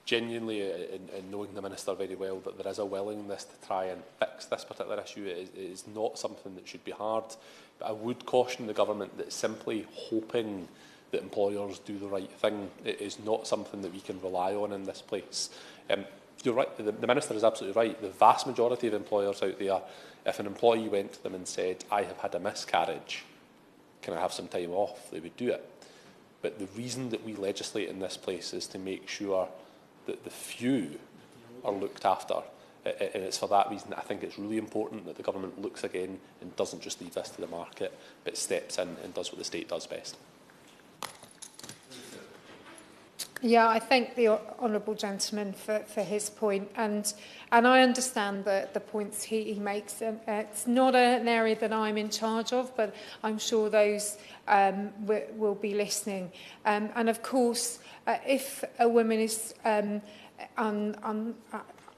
genuinely, in knowing the Minister very well, that there is a willingness to try and fix this particular issue. It is not something that should be hard. But I would caution the Government that simply hoping that employers do the right thing is not something that we can rely on in this place. You're right, the Minister is absolutely right. The vast majority of employers out there, if an employee went to them and said, I have had a miscarriage, can I have some time off, they would do it. But the reason that we legislate in this place is to make sure that the few are looked after. And it's for that reason that I think it's really important that the Government looks again and doesn't just leave this to the market, but steps in and does what the state does best. Yeah, I thank the honourable gentleman for his point, and I understand the points he makes. It's not an area that I'm in charge of, but I'm sure those will be listening. And of course, if a woman is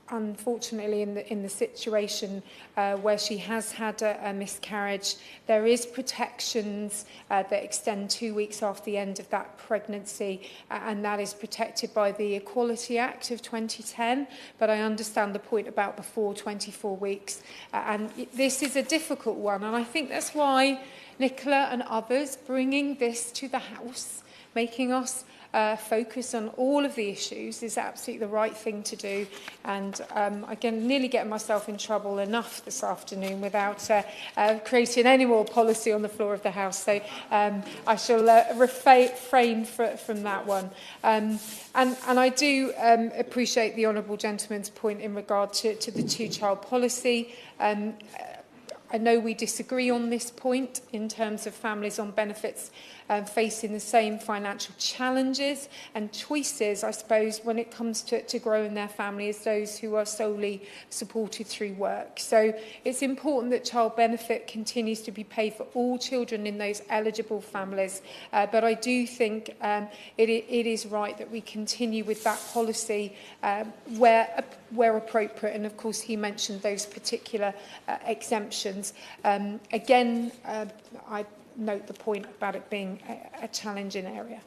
unfortunately in the situation where she has had a miscarriage, there is protections that extend 2 weeks after the end of that pregnancy, and that is protected by the Equality Act of 2010. But I understand the point about before 24 weeks, and this is a difficult one, and I think that's why Nicola and others bringing this to the House, making us focus on all of the issues, is absolutely the right thing to do. And I can nearly get myself in trouble enough this afternoon without creating any more policy on the floor of the House. So I shall refrain from that one. And I do appreciate the honourable gentleman's point in regard to the two-child policy. I know we disagree on this point in terms of families on benefits facing the same financial challenges and choices, I suppose, when it comes to growing their family as those who are solely supported through work. So it's important that child benefit continues to be paid for all children in those eligible families. But I do think it is right that we continue with that policy where appropriate. And of course, he mentioned those particular exemptions. Again, I note the point about it being a challenging area.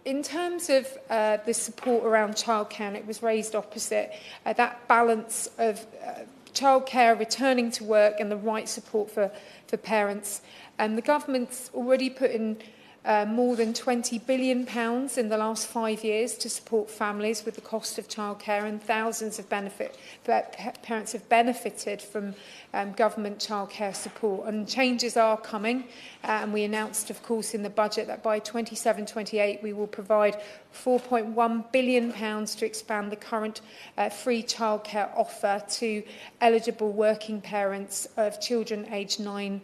In terms of the support around childcare, and it was raised opposite, that balance of childcare, returning to work and the right support for parents. And the government's already put in more than £20 billion in the last 5 years to support families with the cost of childcare, and thousands of parents have benefited from government childcare support. And changes are coming, and we announced, of course, in the budget that by 27-28 we will provide £4.1 billion to expand the current free childcare offer to eligible working parents of children aged 9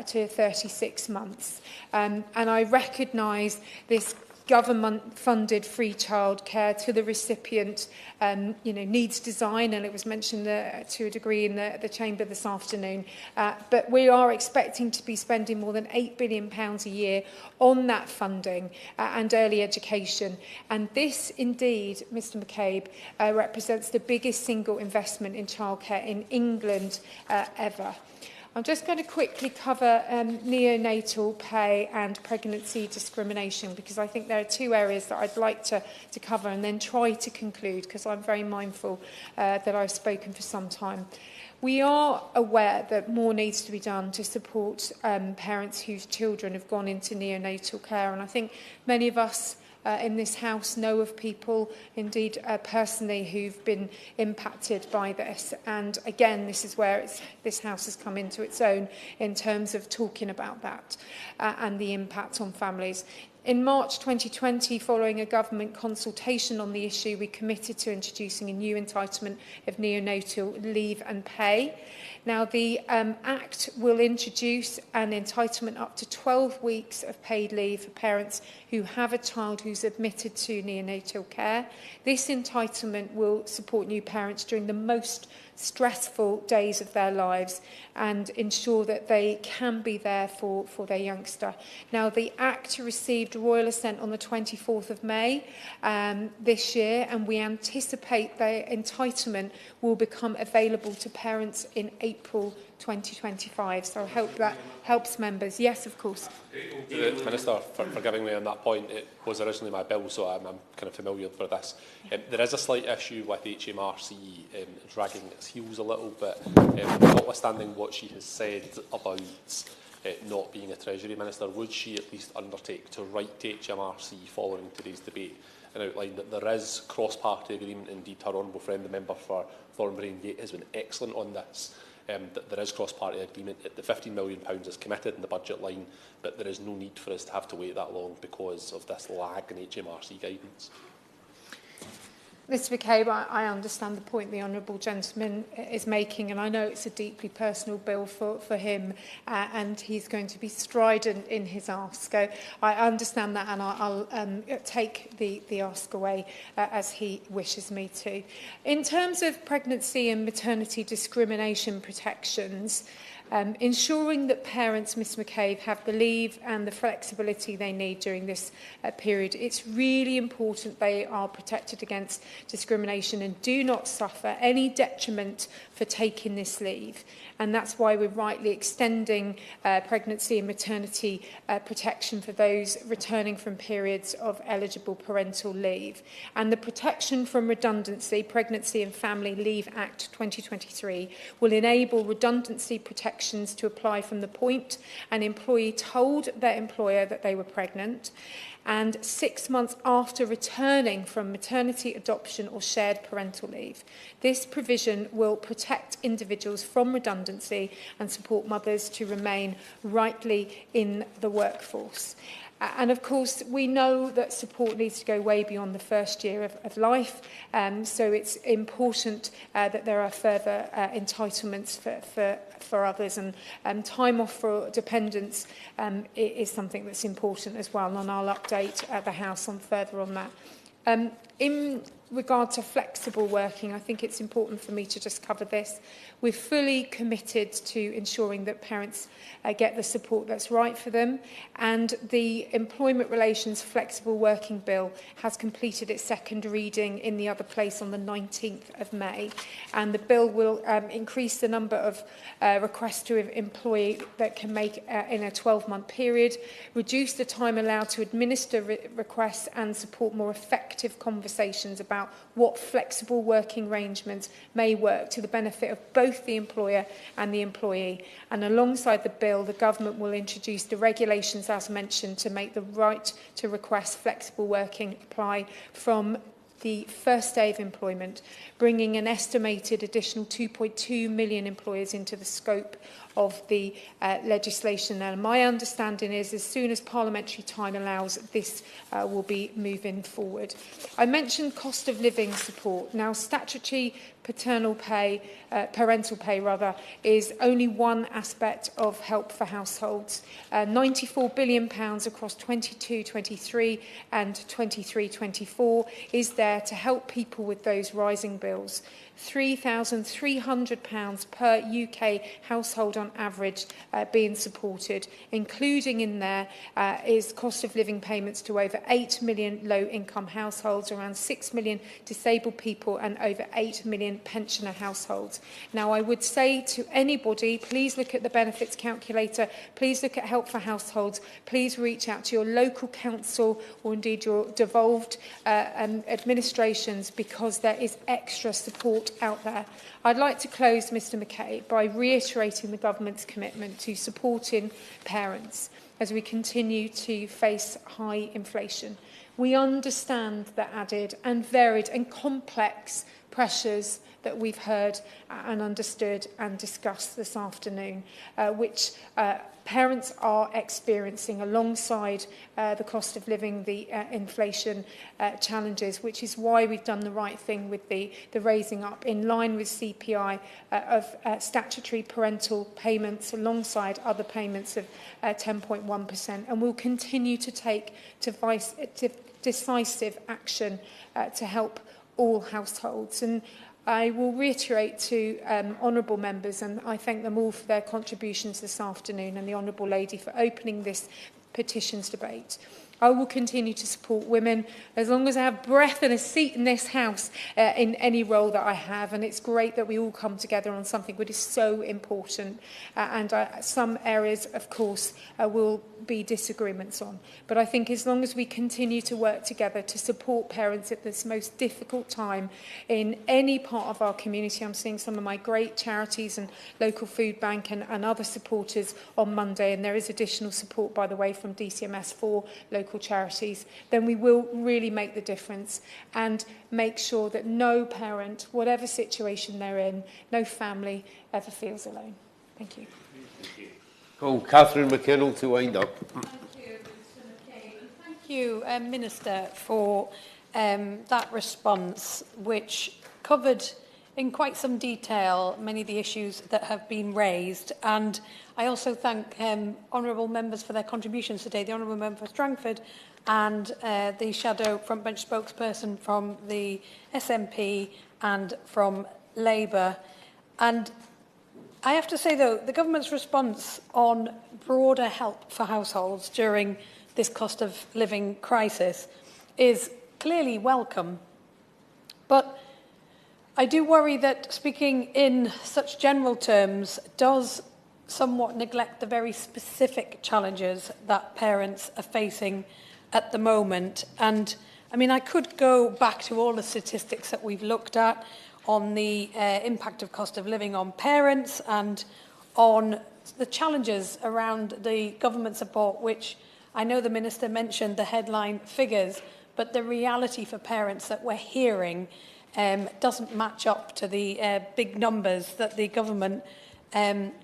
to 36 months. And I recognise this government-funded free childcare to the recipient, needs design, and it was mentioned to a degree in the Chamber this afternoon. But we are expecting to be spending more than £8 billion a year on that funding and early education. And this, indeed, Mr McCabe, represents the biggest single investment in childcare in England ever. I'm just going to quickly cover neonatal pay and pregnancy discrimination, because I think there are two areas that I'd like to cover, and then try to conclude, because I'm very mindful that I've spoken for some time. We are aware that more needs to be done to support parents whose children have gone into neonatal care, and I think many of us in this House know of people, indeed personally, who've been impacted by this. And again, this is where this House has come into its own in terms of talking about that and the impact on families. In March 2020, following a government consultation on the issue, we committed to introducing a new entitlement of neonatal leave and pay. Now, the Act will introduce an entitlement up to 12 weeks of paid leave for parents who have a child who's admitted to neonatal care. This entitlement will support new parents during the most stressful days of their lives and ensure that they can be there for their youngster. Now, the Act received received royal assent on the 24th of May this year, and we anticipate the entitlement will become available to parents in April 2025. So I hope that helps members. Yes, of course. To the Minister for giving me on that point. It was originally my bill, so I'm kind of familiar with this. There is a slight issue with HMRC dragging its heels a little bit, notwithstanding what she has said about not being a Treasury Minister. Would she at least undertake to write to HMRC following today's debate and outline that there is cross-party agreement? Indeed, her honourable friend, the member for Thornbury and Gate, has been excellent on this. That there is cross-party agreement. The £15 million is committed in the budget line, but there is no need for us to have to wait that long because of this lag in HMRC guidance. Mr McCabe, I understand the point the honourable gentleman is making, and I know it's a deeply personal bill for him, and he's going to be strident in his ask. So I understand that, and I'll take the ask away as he wishes me to. In terms of pregnancy and maternity discrimination protections, ensuring that parents, Ms McCabe, have the leave and the flexibility they need during this period. It's really important they are protected against discrimination and do not suffer any detriment for taking this leave. And that's why we're rightly extending pregnancy and maternity protection for those returning from periods of eligible parental leave. And the Protection from Redundancy, Pregnancy and Family Leave Act 2023 will enable redundancy protections to apply from the point an employee told their employer that they were pregnant and 6 months after returning from maternity, adoption or shared parental leave. This provision will protect individuals from redundancy and support mothers to remain rightly in the workforce. And of course, we know that support needs to go way beyond the first year of life, so it's important that there are further entitlements for others, and time off for dependents is something that's important as well, and I'll update the House on further on that. In regard to flexible working, I think it's important for me to just cover this. We're fully committed to ensuring that parents get the support that's right for them, and the Employment Relations Flexible Working Bill has completed its second reading in the other place on the 19th of May, and the bill will increase the number of requests to an employee that can make in a 12-month period, reduce the time allowed to administer requests and support more effective conversations about what flexible working arrangements may work to the benefit of both the employer and the employee. And alongside the bill, the government will introduce the regulations, as mentioned, to make the right to request flexible working apply from the first day of employment, bringing an estimated additional 2.2 million employers into the scope of the legislation. And my understanding is as soon as parliamentary time allows, this will be moving forward. I mentioned cost of living support. Now, statutory parental pay is only one aspect of help for households. £94 billion across 22-23 and 23-24 is there to help people with those rising bills. £3,300 per UK household on average being supported, including in there is cost of living payments to over 8 million low-income households, around 6 million disabled people and over 8 million pensioner households. Now, I would say to anybody, please look at the benefits calculator, please look at Help for Households, please reach out to your local council or indeed your devolved administrations, because there is extra support out there. I'd like to close, Mr McKay, by reiterating the government's commitment to supporting parents as we continue to face high inflation. We understand the added and varied and complex pressures that we've heard and understood and discussed this afternoon, which parents are experiencing alongside the cost of living, the inflation challenges, which is why we've done the right thing with the raising up in line with CPI of statutory parental payments alongside other payments of 10.1%, and we'll continue to take decisive action to help all households. And I will reiterate to honourable members, and I thank them all for their contributions this afternoon, and the honourable lady for opening this petitions debate. I will continue to support women as long as I have breath and a seat in this house in any role that I have. And it's great that we all come together on something that is so important. Some areas, of course, will be disagreements on. But I think as long as we continue to work together to support parents at this most difficult time in any part of our community, I'm seeing some of my great charities and local food bank and other supporters on Monday, and there is additional support, by the way, from DCMS for local charities, then we will really make the difference and make sure that no parent, whatever situation they're in, no family ever feels alone. Thank you. Call Catherine McKinnell to wind up. Thank you, Mr. McKay. Thank you, Minister, for that response, which covered in quite some detail many of the issues that have been raised. And I also thank honourable members for their contributions today, the honourable member for Strangford and the shadow frontbench spokesperson from the SNP and from Labour. And I have to say, though, the government's response on broader help for households during this cost of living crisis is clearly welcome. But I do worry that speaking in such general terms does somewhat neglect the very specific challenges that parents are facing at the moment. And I mean, I could go back to all the statistics that we've looked at on the impact of cost of living on parents and on the challenges around the government support, which I know the Minister mentioned the headline figures, but the reality for parents that we're hearing doesn't match up to the big numbers that the government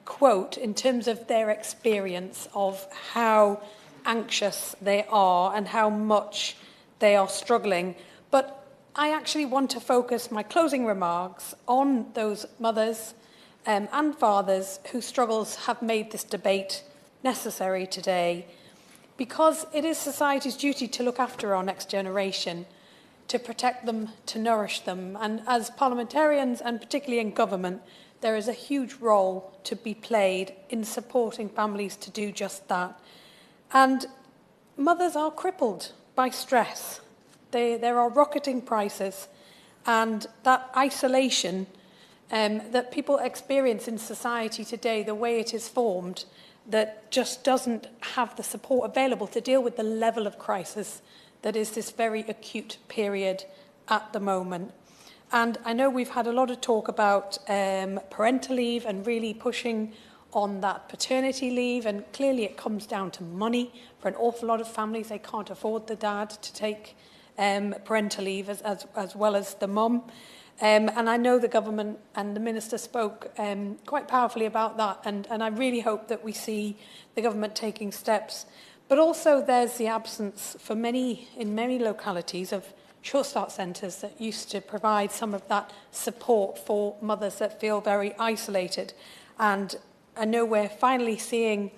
quote in terms of their experience of how anxious they are and how much they are struggling. But I actually want to focus my closing remarks on those mothers and fathers whose struggles have made this debate necessary today, because it is society's duty to look after our next generation, to protect them, to nourish them. And as parliamentarians, and particularly in government, there is a huge role to be played in supporting families to do just that. And mothers are crippled by stress. There are rocketing prices, and that isolation that people experience in society today, the way it is formed, that just doesn't have the support available to deal with the level of crisis that is this very acute period at the moment. And I know we've had a lot of talk about parental leave and really pushing on that paternity leave, and clearly it comes down to money. For an awful lot of families, they can't afford the dad to take parental leave as well as the mum. And I know the government and the Minister spoke quite powerfully about that, and I really hope that we see the government taking steps. But also there's the absence in many localities of short start centres that used to provide some of that support for mothers that feel very isolated. And I know we're finally seeing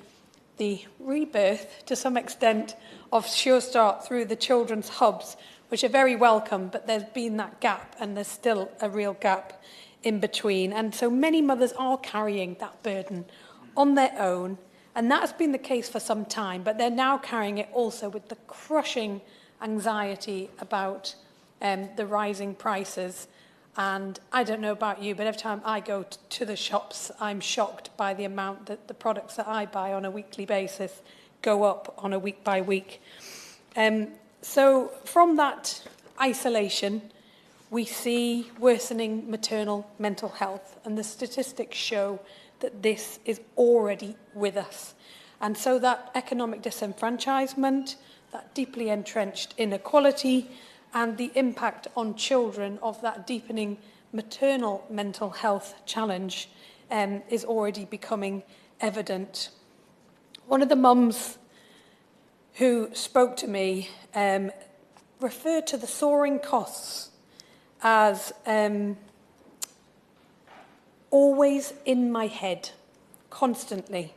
the rebirth, to some extent, of Sure Start through the children's hubs, which are very welcome, but there's been that gap, and there's still a real gap in between. And so many mothers are carrying that burden on their own, and that's been the case for some time, but they're now carrying it also with the crushing anxiety about the rising prices. And I don't know about you, but every time I go to the shops, I'm shocked by the amount that the products that I buy on a weekly basis go up on a week by week. So from that isolation, we see worsening maternal mental health, and the statistics show that this is already with us. And so that economic disenfranchisement, that deeply entrenched inequality, and the impact on children of that deepening maternal mental health challenge is already becoming evident. One of the mums who spoke to me referred to the soaring costs as always in my head, constantly,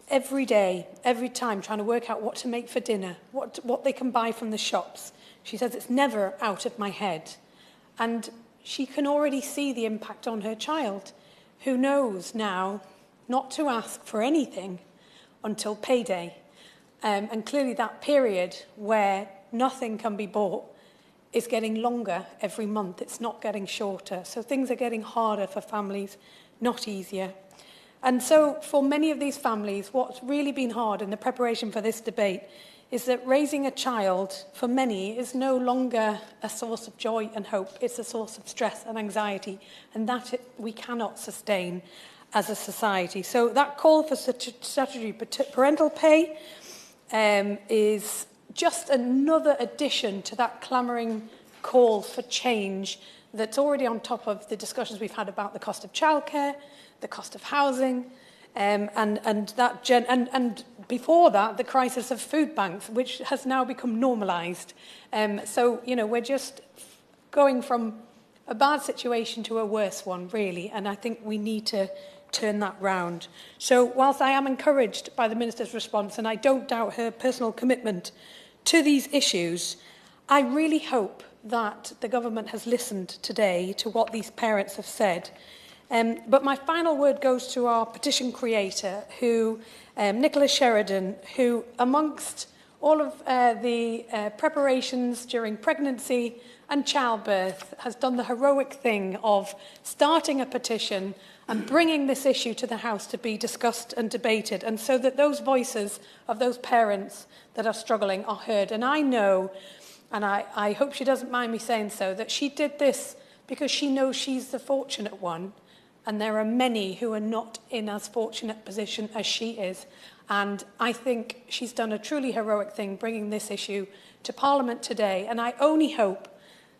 every day, every time, trying to work out what to make for dinner, what they can buy from the shops. She says it's never out of my head. And she can already see the impact on her child, who knows now not to ask for anything until payday. And clearly that period where nothing can be bought is getting longer every month. It's not getting shorter. So things are getting harder for families, not easier. And so for many of these families, what's really been hard in the preparation for this debate is that raising a child, for many, is no longer a source of joy and hope. It's a source of stress and anxiety, and that we cannot sustain as a society. So that call for statutory parental pay is just another addition to that clamouring call for change that's already on top of the discussions we've had about the cost of childcare, the cost of housing, and before that, the crisis of food banks, which has now become normalised. So, you know, we're just going from a bad situation to a worse one, really, and I think we need to turn that round. So, whilst I am encouraged by the Minister's response, and I don't doubt her personal commitment to these issues, I really hope that the government has listened today to what these parents have said. But my final word goes to our petition creator, Nicola Sheridan, who, amongst all of the preparations during pregnancy and childbirth, has done the heroic thing of starting a petition and bringing this issue to the House to be discussed and debated, and so that those voices of those parents that are struggling are heard. And I know, and I hope she doesn't mind me saying so, that she did this because she knows she's the fortunate one, and there are many who are not in as fortunate position as she is. And I think she's done a truly heroic thing bringing this issue to Parliament today. And I only hope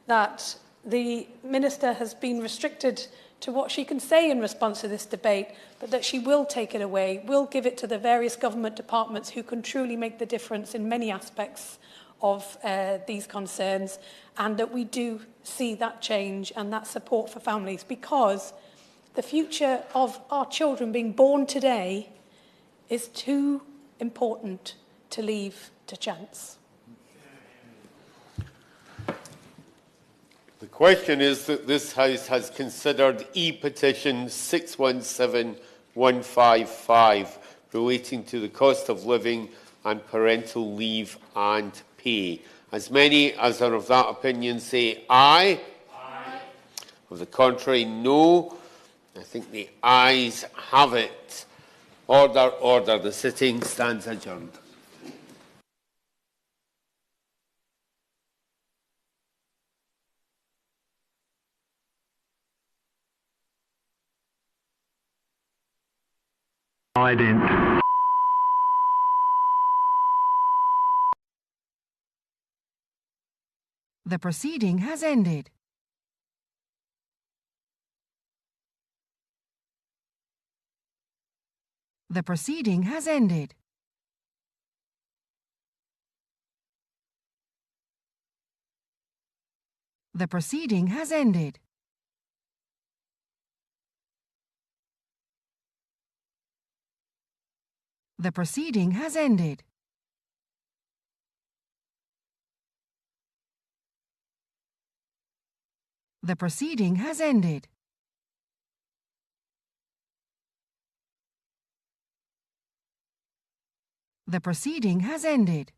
that the Minister has been restricted to what she can say in response to this debate, but that she will take it away, will give it to the various government departments who can truly make the difference in many aspects of these concerns, and that we do see that change and that support for families, because the future of our children being born today is too important to leave to chance. The question is that this House has considered E-petition 617155 relating to the cost of living and parental leave and pay. As many as are of that opinion say aye. Aye. Of the contrary, no. I think the ayes have it. Order, order. The sitting stands adjourned. I didn't. The proceeding has ended. The proceeding has ended. The proceeding has ended. The proceeding has ended. The proceeding has ended. The proceeding has ended.